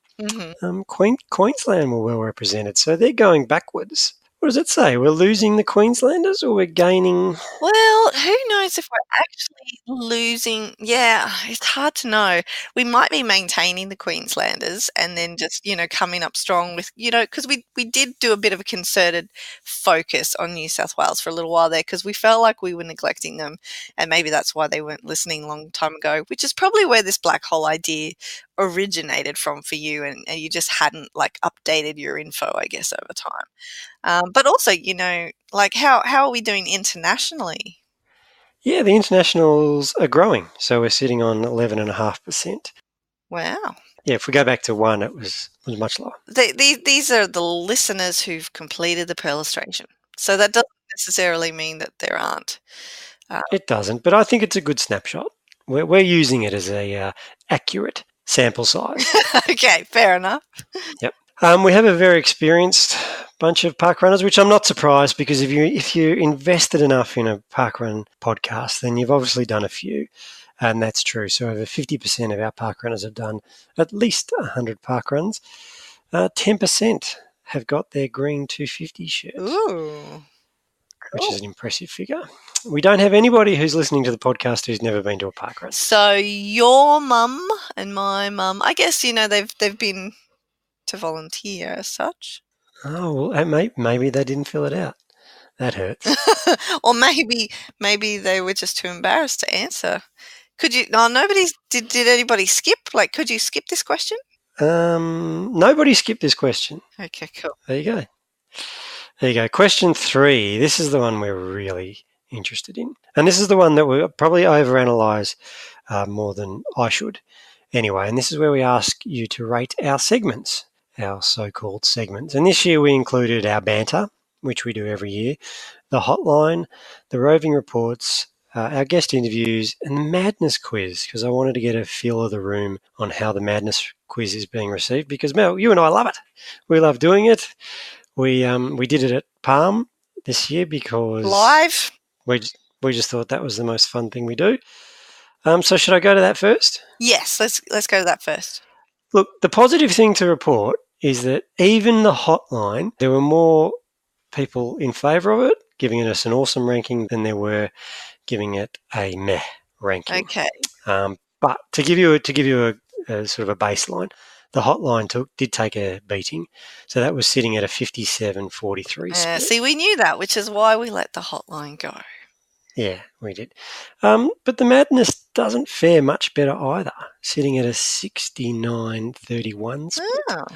Queensland were well represented. So they're going backwards. What does it say? We're losing the Queenslanders or we're gaining? Well, who knows if we're actually losing? Yeah, it's hard to know. We might be maintaining the Queenslanders and then just, coming up strong with, because we did do a bit of a concerted focus on New South Wales for a little while there because we felt like we were neglecting them. And maybe that's why they weren't listening a long time ago, which is probably where this black hole idea originated from for you. And you just hadn't updated your info, I guess, over time. But also, how are we doing internationally? Yeah, the internationals are growing. So we're sitting on 11.5%. Wow. Yeah, if we go back to 1, it was much lower. These are the listeners who've completed the perlustration. So that doesn't necessarily mean that there aren't. It doesn't, but I think it's a good snapshot. We're using it as a accurate sample size. Okay, fair enough. Yep. We have a very experienced bunch of park runners, which I'm not surprised because if you invested enough in a parkrun podcast, then you've obviously done a few, and that's true. So over 50% of our park runners have done at least 100 park runs. 10% have got their green 250 shirt. Ooh. Which is an impressive figure. We don't have anybody who's listening to the podcast who's never been to a park run. So your mum and my mum, I guess, they've been to volunteer as such. Oh, well, maybe they didn't fill it out. That hurts. Or maybe they were just too embarrassed to answer. Could you? No, did anybody skip? Could you skip this question? Nobody skipped this question. Okay, cool. There you go. Question 3. This is the one we're really interested in. And this is the one that we'll probably overanalyze more than I should. Anyway, and this is where we ask you to rate our segments, our so-called segments. And this year we included our banter, which we do every year, the hotline, the roving reports, our guest interviews, and the madness quiz, because I wanted to get a feel of the room on how the madness quiz is being received, because, Mel, you and I love it. We love doing it. We did it at Palm this year because live. We just thought that was the most fun thing we do. So should I go to that first? Yes, let's go to that first. Look, the positive thing to report is that even the hotline, there were more people in favour of it, giving us an awesome ranking than there were giving it a meh ranking. Okay. But to give you a sort of a baseline, the hotline did take a beating. So that was sitting at a 57-43 split. See, we knew that, which is why we let the hotline go. Yeah, we did. But the madness doesn't fare much better either, sitting at a 69-31 split. Oh,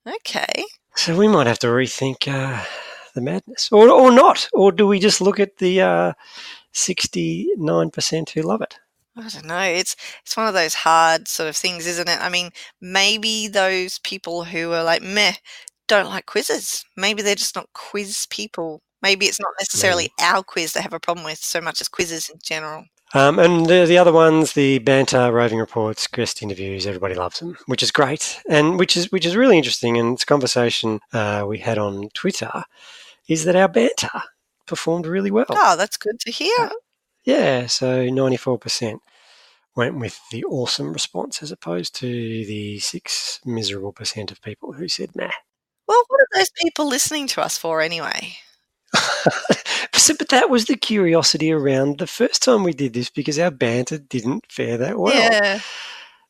okay. So we might have to rethink the madness. Or not. Or do we just look at the 69% who love it? I don't know. It's one of those hard sort of things, isn't it? I mean, maybe those people who are like meh don't like quizzes. Maybe they're just not quiz people. Maybe it's not necessarily our quiz they have a problem with so much as quizzes in general. And the other ones, the banter, roving reports, guest interviews, everybody loves them, which is great, and which is really interesting. And it's a conversation we had on Twitter, is that our banter performed really well. Oh, that's good to hear. Yeah, so 94% went with the awesome response as opposed to the 6 miserable % of people who said meh. Well, what are those people listening to us for anyway? But that was the curiosity around the first time we did this because our banter didn't fare that well. Yeah.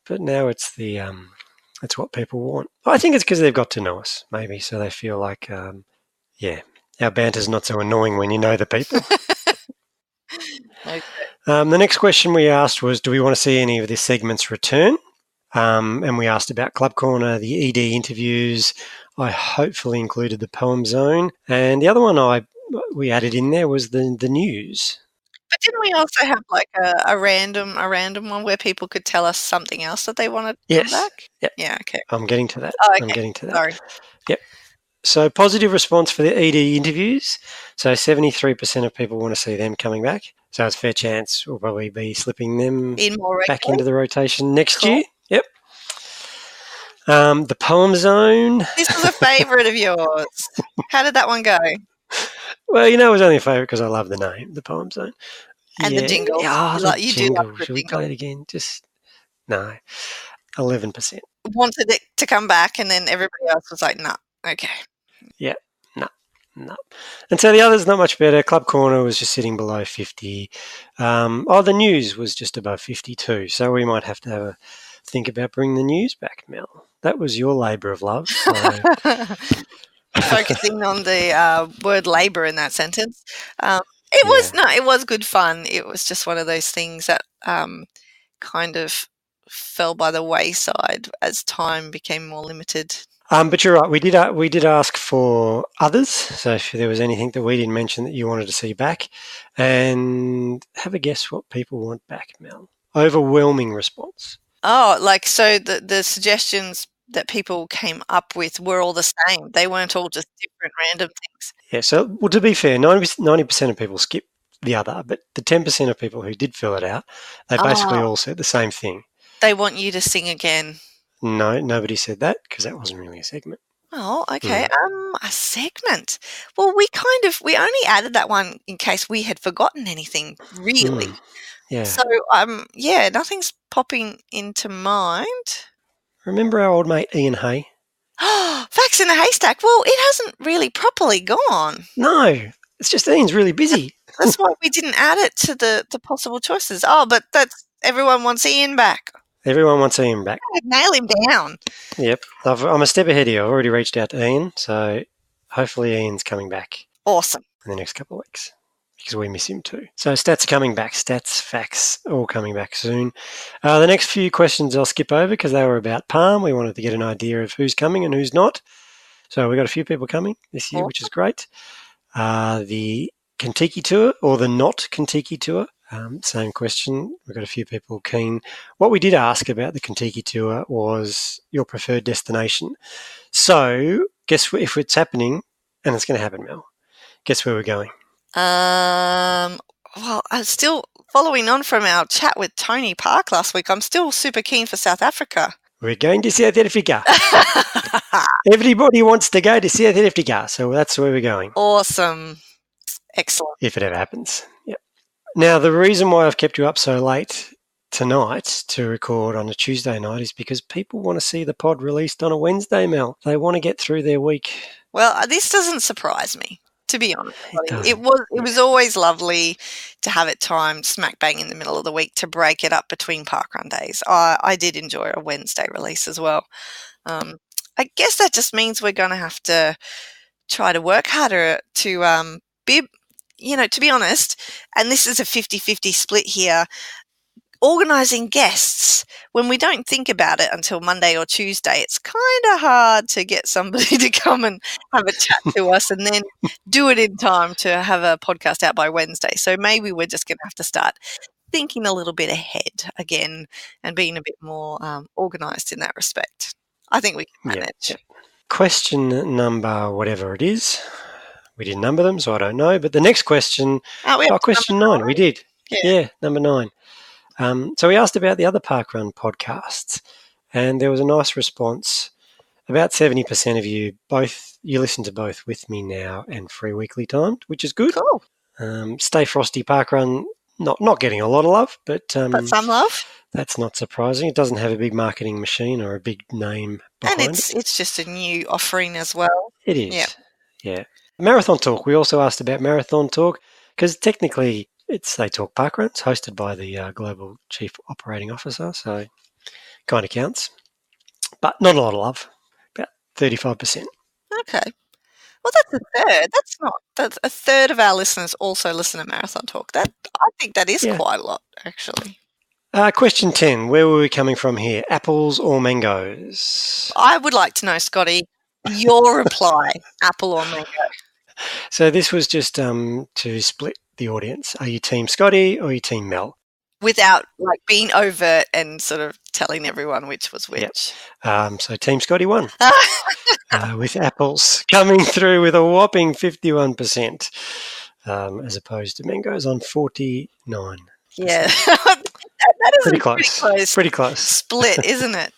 But now it's it's what people want. I think it's because they've got to know us, maybe, so they feel like, our banter's not so annoying when you know the people. Okay. The next question we asked was, do we want to see any of the segments return? And we asked about Club Corner, the ED interviews. I hopefully included the Poem Zone. And the other one we added in there was the news. But didn't we also have like a random one where people could tell us something else that they wanted to come back? Yep. Yeah, okay. I'm getting to that. Oh, okay. I'm getting to that. Sorry. Yep. So positive response for the ED interviews. So 73% of people want to see them coming back. So it's a fair chance we'll probably be slipping them In more back into the rotation next Cool. year. Yep. The Poem Zone. This was a favourite of yours. How did that one go? Well, it was only a favourite because I love the name, the Poem Zone. And the jingle. Oh, You do love the Should we jingle. play it again? No. 11%. Wanted it to come back, and then everybody else was like, "Nah, okay." Yeah, no. And so the others not much better. Club Corner was just sitting below 50. The news was just above 52. So we might have to have a think about bringing the news back, Mel. That was your labour of love. So. Focusing on the word labour in that sentence. It was good fun. It was just one of those things that kind of fell by the wayside as time became more limited. But you're right. We did ask for others. So if there was anything that we didn't mention that you wanted to see back, and have a guess what people want back, Mel. Overwhelming response. Oh, like so the suggestions that people came up with were all the same. They weren't all just different random things. Yeah. So, well, to be fair, 90% of people skip the other, but the 10% of people who did fill it out, they basically all said the same thing. They want you to sing again. No, nobody said that because that wasn't really a segment. Oh, okay. A segment. Well, we only added that one in case we had forgotten anything, really. Yeah. So, nothing's popping into mind. Remember our old mate Ian Hay? Facts in a haystack. Well, it hasn't really properly gone. No, it's just Ian's really busy. That's why we didn't add it to the possible choices. Oh, but everyone wants Ian back. Everyone wants Ian back. Nail him down. Yep. I'm a step ahead here. I've already reached out to Ian, so hopefully Ian's coming back. Awesome. In the next couple of weeks because we miss him too. So stats are coming back. Stats, facts, all coming back soon. The next few questions I'll skip over because they were about Palm. We wanted to get an idea of who's coming and who's not. So we've got a few people coming this year, which is great. The Kentucky Tour or the not Kentucky Tour. Same question. We've got a few people keen. What we did ask about the Kentucky Tour was your preferred destination. So guess if it's happening, and it's going to happen, Mel, guess where we're going? Well, I'm still following on from our chat with Tony Park last week. I'm still super keen for South Africa. We're going to South Africa. Everybody wants to go to South Africa, so that's where we're going. Awesome. Excellent. If it ever happens. Yep. Now, the reason why I've kept you up so late tonight to record on a Tuesday night is because people want to see the pod released on a Wednesday, Mel. They want to get through their week. Well, this doesn't surprise me, to be honest. It was always lovely to have it timed smack bang in the middle of the week to break it up between parkrun days. I did enjoy a Wednesday release as well. I guess that just means we're going to have to try to work harder to to be honest, and this is a 50-50 split here, organising guests, when we don't think about it until Monday or Tuesday, it's kind of hard to get somebody to come and have a chat to us and then do it in time to have a podcast out by Wednesday. So maybe we're just going to have to start thinking a little bit ahead again and being a bit more organised in that respect. I think we can manage. Yeah. Question number whatever it is. We didn't number them, so I don't know. But the next question, question 9, we did. Yeah, number 9. So we asked about the other parkrun podcasts, and there was a nice response. About 70% of you listen to both With Me Now and Free Weekly Timed, which is good. Cool. Stay Frosty Parkrun, not getting a lot of love, but some love. That's not surprising. It doesn't have a big marketing machine or a big name behind it. And it's just a new offering as well. It is. Yeah. Marathon Talk. We also asked about Marathon Talk because technically they talk parkrun. It's hosted by the Global Chief Operating Officer, so kind of counts. But not a lot of love, about 35%. Okay. Well, that's a third. That's a third of our listeners also listen to Marathon Talk. I think that is quite a lot, actually. Question 10. Where were we coming from here? Apples or mangoes? I would like to know, Scotty, your reply, apple or mango? So this was just to split the audience. Are you Team Scotty or are you Team Mel? Without being overt and sort of telling everyone which was which. Yep. So Team Scotty won with apples coming through with a whopping 51%, as opposed to mangoes on 49%. Yeah, that is pretty close split, isn't it?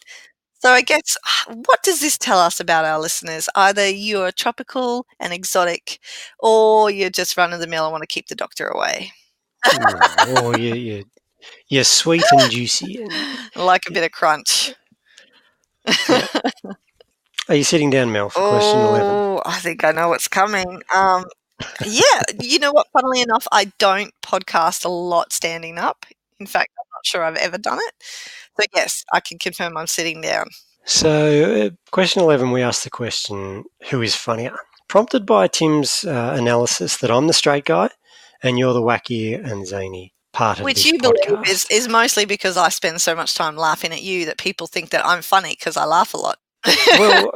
So I guess, what does this tell us about our listeners? Either you're tropical and exotic, or you're just run-of-the-mill and want to keep the doctor away. Or you're sweet and juicy. Like a bit of crunch. Yeah. Are you sitting down, Mel, for question 11? Oh, I think I know what's coming. Yeah, you know what? Funnily enough, I don't podcast a lot standing up. In fact, I'm not sure I've ever done it. So yes, I can confirm I'm sitting down. So question 11, we asked the question, who is funnier? Prompted by Tim's analysis that I'm the straight guy and you're the wacky and zany part of this podcast. Which you believe is mostly because I spend so much time laughing at you that people think that I'm funny because I laugh a lot. Well,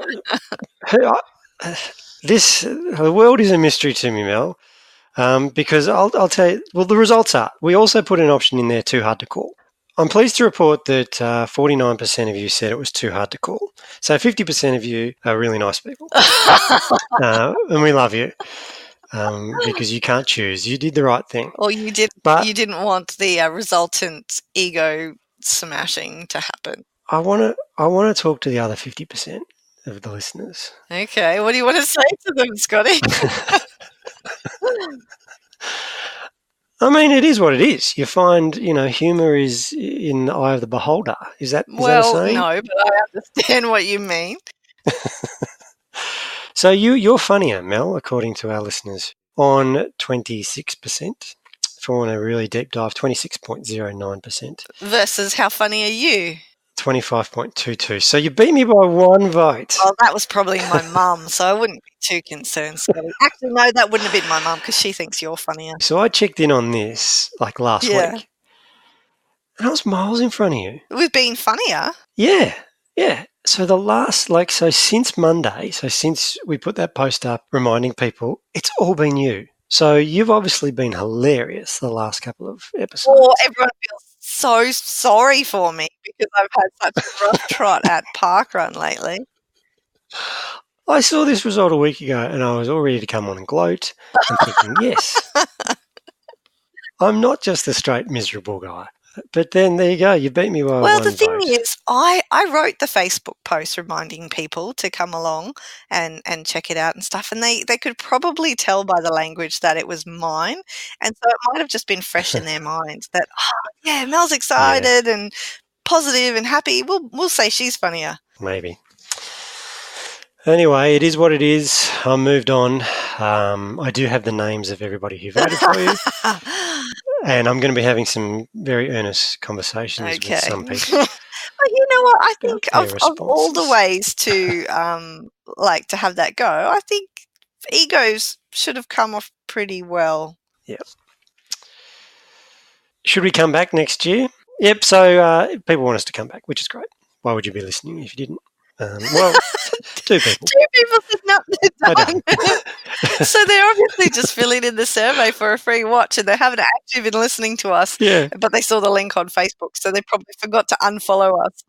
the world is a mystery to me, Mel, because I'll tell you, well, the results are, we also put an option in there, too hard to call. I'm pleased to report that 49% of you said it was too hard to call. So 50% of you are really nice people. And we love you because you can't choose. You did the right thing. Or you didn't want the resultant ego smashing to happen. I want to talk to the other 50% of the listeners. Okay, what do you want to say to them, Scotty? I mean, it is what it is. You find, humour is in the eye of the beholder. Is that a saying? No, but I understand what you mean. So you're funnier, Mel, according to our listeners, on 26%. If I want a really deep dive, 26.09%. Versus how funny are you? 25.22. So you beat me by one vote. Well, that was probably my mum, so I wouldn't be too concerned, Scotty. Actually, no, that wouldn't have been my mum because she thinks you're funnier. So I checked in on this last week, and I was miles in front of you. With being funnier? Yeah. So the last, so since Monday, since we put that post up reminding people, it's all been you. So you've obviously been hilarious the last couple of episodes. Oh, everyone feels so sorry for me because I've had such a rough trot at parkrun lately. I saw this result a week ago and I was all ready to come on and gloat and thinking, yes, I'm not just a straight miserable guy. But then there you go, you beat me by one vote. Well, the thing is, I wrote the Facebook post reminding people to come along and check it out and stuff, and they could probably tell by the language that it was mine, and so it might have just been fresh in their mind that, yeah, Mel's excited and positive and happy. We'll say she's funnier. Maybe. Anyway, it is what it is. I moved on. I do have the names of everybody who voted for you. And I'm going to be having some very earnest conversations with some people. Well, you know what? I think of all the ways to to have that go, I think egos should have come off pretty well. Yep. Should we come back next year? Yep. So people want us to come back, which is great. Why would you be listening if you didn't? Well, two people. Two people said no, they're done. So they're obviously just filling in the survey for a free watch and they haven't actually been listening to us. Yeah. But they saw the link on Facebook, so they probably forgot to unfollow us.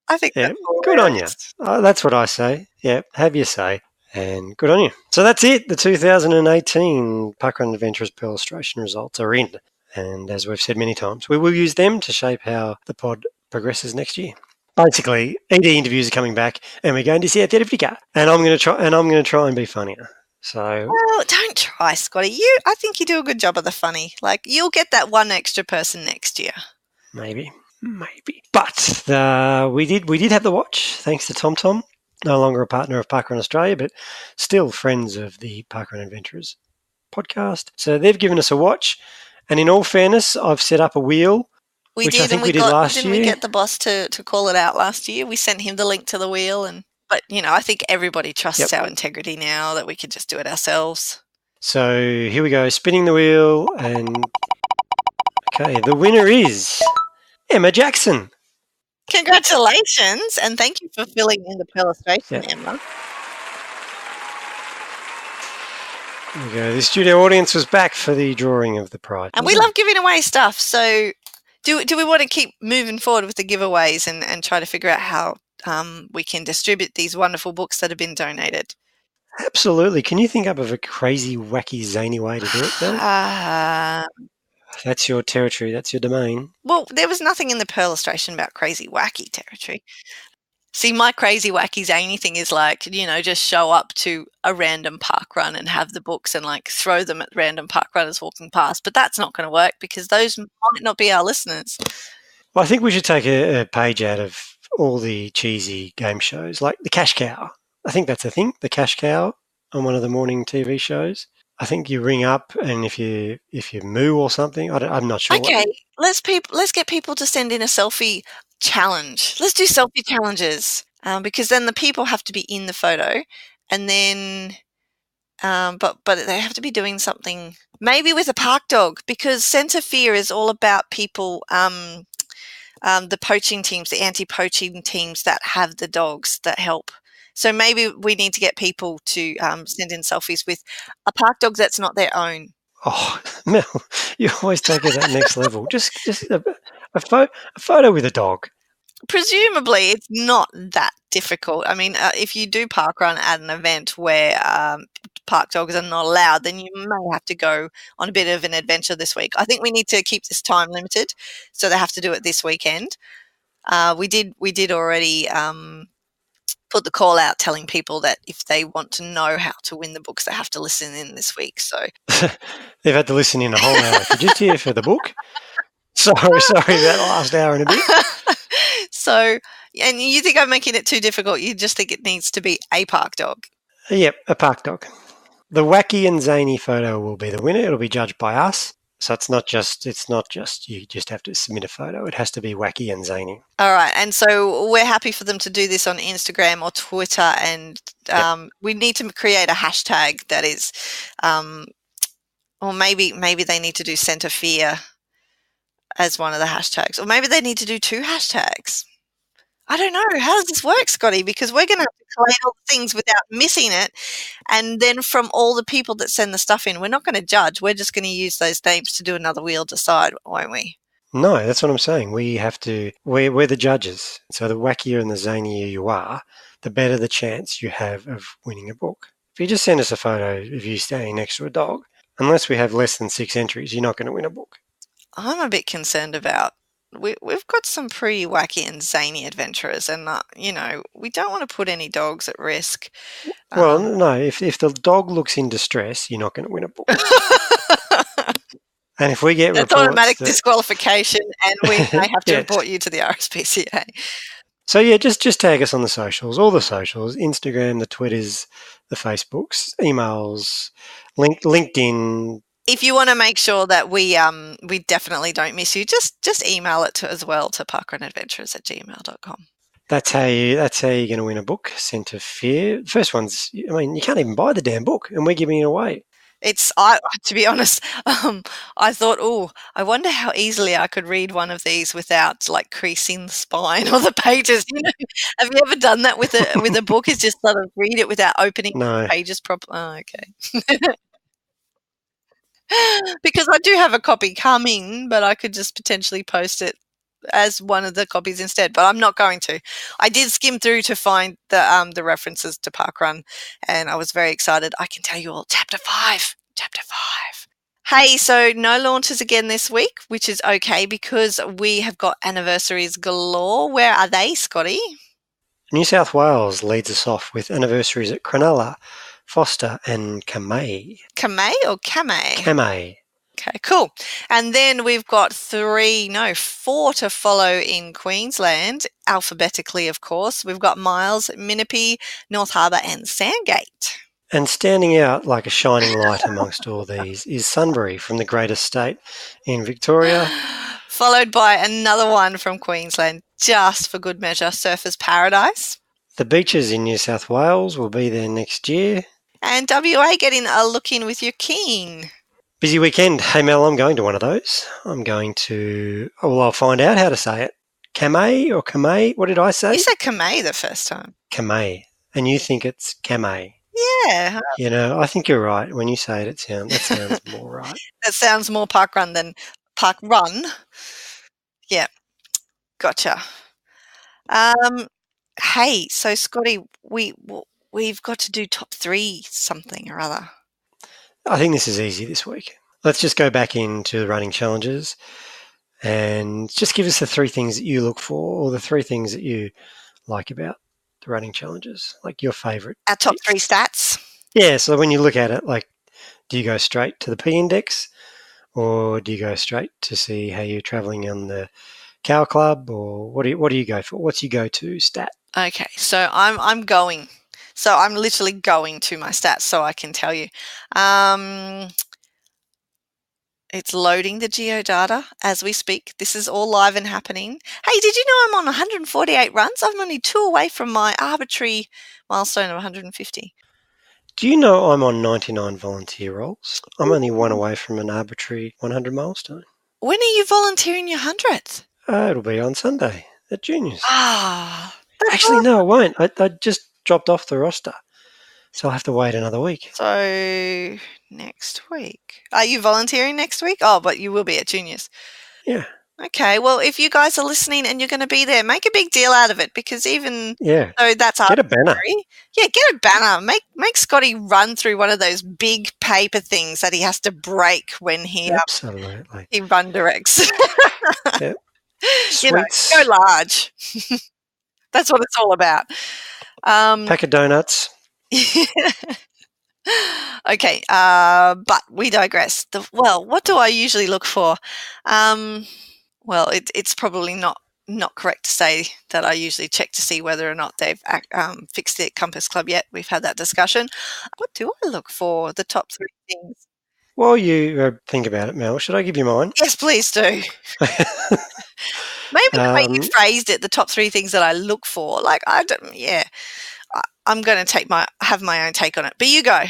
I think that's good on you. That's what I say. Yeah, have your say. And good on you. So that's it. The 2018 Parkrun Adventurers Perlustration results are in. And as we've said many times, we will use them to shape how the pod progresses next year. Basically, ED interviews are coming back, and we're going to see a certificate. And I'm going to try and be funnier. So, well, don't try, Scotty. I think you do a good job of the funny. You'll get that one extra person next year. Maybe. But we did have the watch, thanks to TomTom, no longer a partner of Parkrun Australia, but still friends of the Parkrun Adventurers podcast. So they've given us a watch. And in all fairness, I've set up a wheel, which I think we did last year. Didn't we get the boss to call it out last year? We sent him the link to the wheel. But, I think everybody trusts our integrity now that we could just do it ourselves. So here we go, spinning the wheel. And, okay, the winner is Emma Jackson. Congratulations, and thank you for filling in the perlustration, Emma. There we go. The studio audience was back for the drawing of the prize. And we love giving away stuff. So do we want to keep moving forward with the giveaways and try to figure out how we can distribute these wonderful books that have been donated? Absolutely. Can you think up of a crazy, wacky, zany way to do it, Bill? That's your territory. That's your domain. Well, there was nothing in the perlustration about crazy, wacky territory. See, my crazy, wacky, zany thing is like, just show up to a random park run and have the books and like throw them at random park runners walking past. But that's not going to work because those might not be our listeners. Well, I think we should take a page out of all the cheesy game shows, like the Cash Cow. I think that's a thing, the Cash Cow on one of the morning TV shows. I think you ring up and if you moo or something, I'm not sure. Okay, let's get people to send in a selfie challenge. Let's do selfie challenges because then the people have to be in the photo, and then but they have to be doing something maybe with a park dog because Centre Fear is all about people. The poaching teams, the anti-poaching teams that have the dogs that help. So maybe we need to get people to send in selfies with a park dog that's not their own. Oh, Mel, you always take it to that next level. Just a photo with a dog. Presumably, it's not that difficult. I mean, if you do parkrun at an event where park dogs are not allowed, then you may have to go on a bit of an adventure this week. I think we need to keep this time limited, so they have to do it this weekend. We did already put the call out telling people that if they want to know how to win the books, they have to listen in this week. So they've had to listen in a whole hour. If you're just here for the book, sorry that last hour and a bit. So, and you think I'm making it too difficult? You just think it needs to be a park dog? Yep, a park dog. The wacky and zany photo will be the winner. It'll be judged by us. So it's not just you just have to submit a photo. It has to be wacky and zany. All right. And so we're happy for them to do this on Instagram or Twitter. And we need to create a hashtag that is, or maybe they need to do Centre Fear as one of the hashtags. Or maybe they need to do 2 hashtags. I don't know. How does this work, Scotty? Because we're going to have to collate all the things without missing it. And then from all the people that send the stuff in, we're not going to judge. We're just going to use those names to do another wheel decide, won't we? No, that's what I'm saying. We have to, we're the judges. So the wackier and the zanier you are, the better the chance you have of winning a book. If you just send us a photo of you standing next to a dog, unless we have less than 6 entries, you're not going to win a book. I'm a bit concerned about we've got some pretty wacky and zany adventurers, and we don't want to put any dogs at risk. Well, no, if the dog looks in distress, you're not going to win a book. And if we get that's automatic disqualification, and we may have to report you to the RSPCA. So yeah, just tag us on the socials, all the socials: Instagram, the Twitters, the Facebooks, emails, LinkedIn. If you want to make sure that we definitely don't miss you, just email it as well to parkrunadventures@gmail.com. That's how you're going to win a book. Centre Fear. The first one's, I mean, you can't even buy the damn book, and we're giving it away. To be honest, I thought, I wonder how easily I could read one of these without like creasing the spine or the pages. Have you ever done that with a book? Is just sort of read it without opening the pages properly? Oh, okay. Because I do have a copy coming, but I could just potentially post it as one of the copies instead, but I'm not going to. I did skim through to find the references to Parkrun, and I was very excited. I can tell you all, Chapter 5. Hey, so no launches again this week, which is okay because we have got anniversaries galore. Where are they, Scotty? New South Wales leads us off with anniversaries at Cronulla, Foster and Kamay. Kamay or Kamay? Kamay. Okay, cool. And then we've got 4 to follow in Queensland, alphabetically, of course. We've got Miles, Minipie, North Harbour and Sandgate. And standing out like a shining light amongst all these is Sunbury from the greatest state in Victoria. Followed by another one from Queensland, just for good measure, Surfers Paradise. The beaches in New South Wales will be there next year. And WA getting a look in with your king. Busy weekend. Hey Mel, I'm going to one of those. I'm going to, well, I'll find out how to say it. Kamei or Kamei? What did I say? You said Kamei the first time. Kamei. And you think it's Kamei. Yeah. You know, I think you're right. When you say it, that sounds more right. That sounds more parkrun than parkrun. Yeah. Gotcha. Hey, so Scotty, we've got to do top 3 something or other. I think this is easy this week. Let's just go back into the running challenges and just give us the 3 things that you look for or the 3 things that you like about the running challenges, like your favourite. Our top 3 stats. Yeah, so when you look at it, like, do you go straight to the P index or do you go straight to see how you're travelling on the Cow Club, or what do you go for? What's your go-to stat? Okay, so I'm going. So I'm literally going to my stats so I can tell you. It's loading the geodata as we speak. This is all live and happening. Hey, did you know I'm on 148 runs? I'm only 2 away from my arbitrary milestone of 150. Do you know I'm on 99 volunteer roles? I'm only 1 away from an arbitrary 100 milestone. When are you volunteering your 100th? It'll be on Sunday at Juniors. Actually, no, it won't. I just dropped off the roster, so I'll have to wait another week. So next week. Are you volunteering next week? Oh, but you will be at Juniors. Yeah. Okay, well, if you guys are listening and you're going to be there, make a big deal out of it, because even though that's get a banner. Yeah, get a banner. Make Scotty run through one of those big paper things that he has to break when he absolutely he run directs. Yep. Go large. That's what it's all about. Pack of donuts. Okay, but we digress. What do I usually look for? Well, it's probably not correct to say that I usually check to see whether or not they've fixed the Compass Club yet. We've had that discussion. What do I look for? The top 3 things. While you think about it, Mel, should I give you mine? Yes, please do. Maybe the way you phrased it, the top 3 things that I look for. Like, I'm going to have my own take on it. But you go.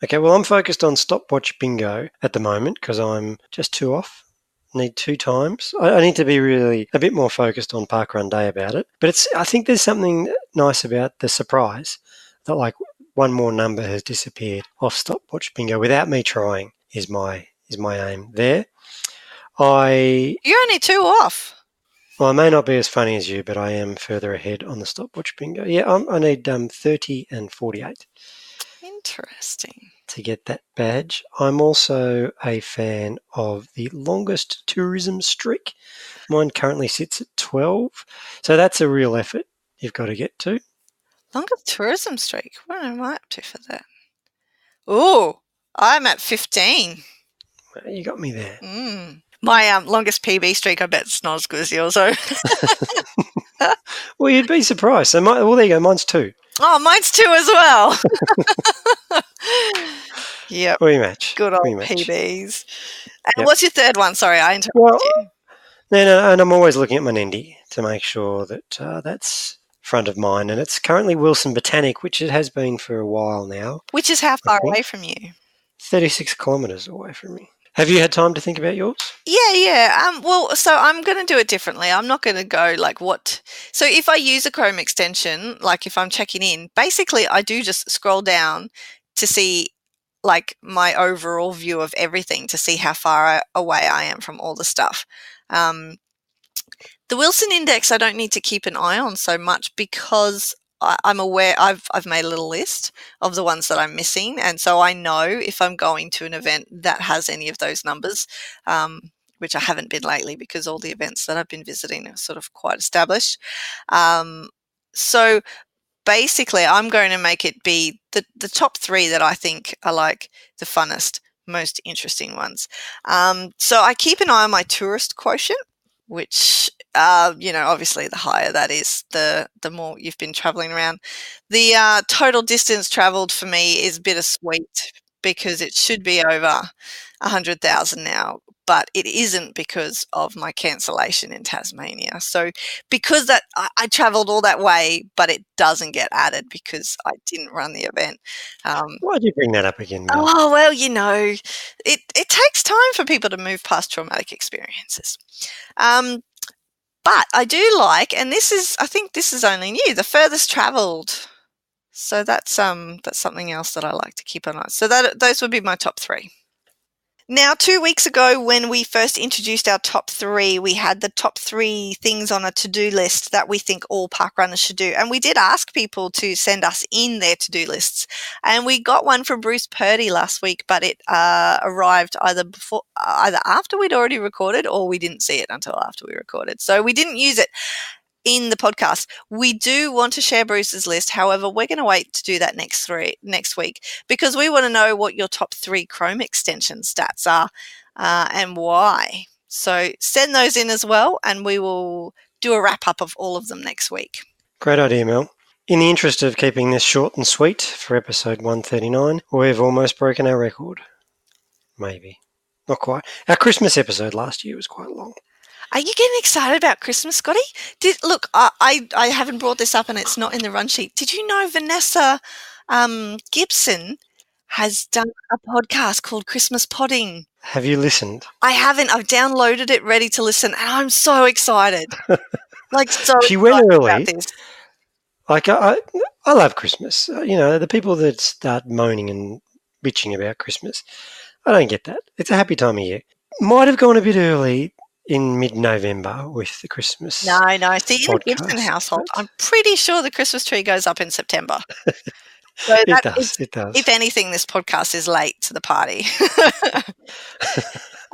Okay, well, I'm focused on stopwatch bingo at the moment because I'm just 2 off. Need 2 times. I need to be really a bit more focused on parkrun day about it. But I think there's something nice about the surprise that, like, one more number has disappeared off stopwatch bingo without me trying is my aim there. You're only 2 off. Well, I may not be as funny as you, but I am further ahead on the stopwatch bingo. Yeah, I need 30 and 48. Interesting. To get that badge. I'm also a fan of the longest tourism streak. Mine currently sits at 12. So that's a real effort you've got to get to. Longest tourism streak? What am I up to for that? Oh, I'm at 15. You got me there. My longest PB streak, I bet it's not as good as yours, though. Well, you'd be surprised. So there you go. Mine's 2. Oh, mine's 2 as well. Yep. We match. Good old PBs. And what's your third one? Sorry, I interrupted you. No, and I'm always looking at my Nindy to make sure that that's front of mind. And it's currently Wilson Botanic, which it has been for a while now. Which is how far away from you? 36 kilometres away from me. Have you had time to think about yours? Yeah. Well, so I'm going to do it differently. I'm not going to go like what. So if I use a Chrome extension, like if I'm checking in, basically I do just scroll down to see like my overall view of everything, to see how far away I am from all the stuff. The Wilson Index I don't need to keep an eye on so much because I'm aware I've made a little list of the ones that I'm missing, and so I know if I'm going to an event that has any of those numbers, which I haven't been lately because all the events that I've been visiting are sort of quite established. So basically I'm going to make it be the top 3 that I think are like the funnest most interesting ones. So I keep an eye on my tourist quotient, which, obviously the higher that is, the more you've been traveling around. The total distance traveled for me is bittersweet because it should be over 100,000 now, but it isn't because of my cancellation in Tasmania. So because that I traveled all that way, but it doesn't get added because I didn't run the event. Why'd you bring that up again, Mel? Oh, well, it takes time for people to move past traumatic experiences. But I do like, and I think this is only new, the furthest travelled. So that's something else that I like to keep an eye on. So those would be my top 3. Now, 2 weeks ago, when we first introduced our top 3, we had the top 3 things on a to-do list that we think all park runners should do. And we did ask people to send us in their to-do lists. And we got one from Bruce Purdy last week, but it arrived either after we'd already recorded, or we didn't see it until after we recorded. So we didn't use it in the podcast. We do want to share Bruce's list. However, we're going to wait to do that next week because we want to know what your top 3 Chrome extension stats are and why. So send those in as well, and we will do a wrap up of all of them next week. Great idea, Mel. In the interest of keeping this short and sweet for episode 139, we've almost broken our record. Maybe. Not quite. Our Christmas episode last year was quite long. Are you getting excited about Christmas, Scotty? Look, I haven't brought this up and it's not in the run sheet. Did you know Vanessa Gibson has done a podcast called Christmas Podding? Have you listened? I haven't. I've downloaded it, ready to listen, and I'm so excited. She went early. About this. Like, I love Christmas. The people that start moaning and bitching about Christmas, I don't get that. It's a happy time of year. Might have gone a bit early in mid-November with the Christmas. No. See, in the Gibson podcast, household, I'm pretty sure the Christmas tree goes up in September. So It does. If anything, this podcast is late to the party.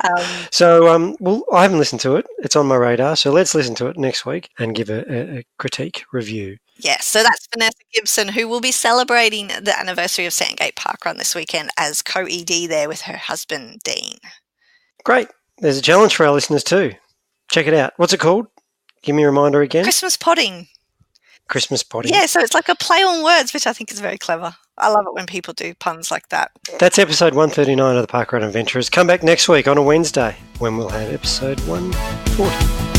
Well, I haven't listened to it. It's on my radar. So let's listen to it next week and give a critique review. Yes, so that's Vanessa Gibson, who will be celebrating the anniversary of Sandgate Parkrun this weekend as co-ED there with her husband, Dean. Great. There's a challenge for our listeners too. Check it out. What's it called? Give me a reminder again. Christmas Podding. Christmas Podding. Yeah, so it's like a play on words, which I think is very clever. I love it when people do puns like that. That's episode 139 of the Parkrun Adventurers. Come back next week on a Wednesday when we'll have episode 140.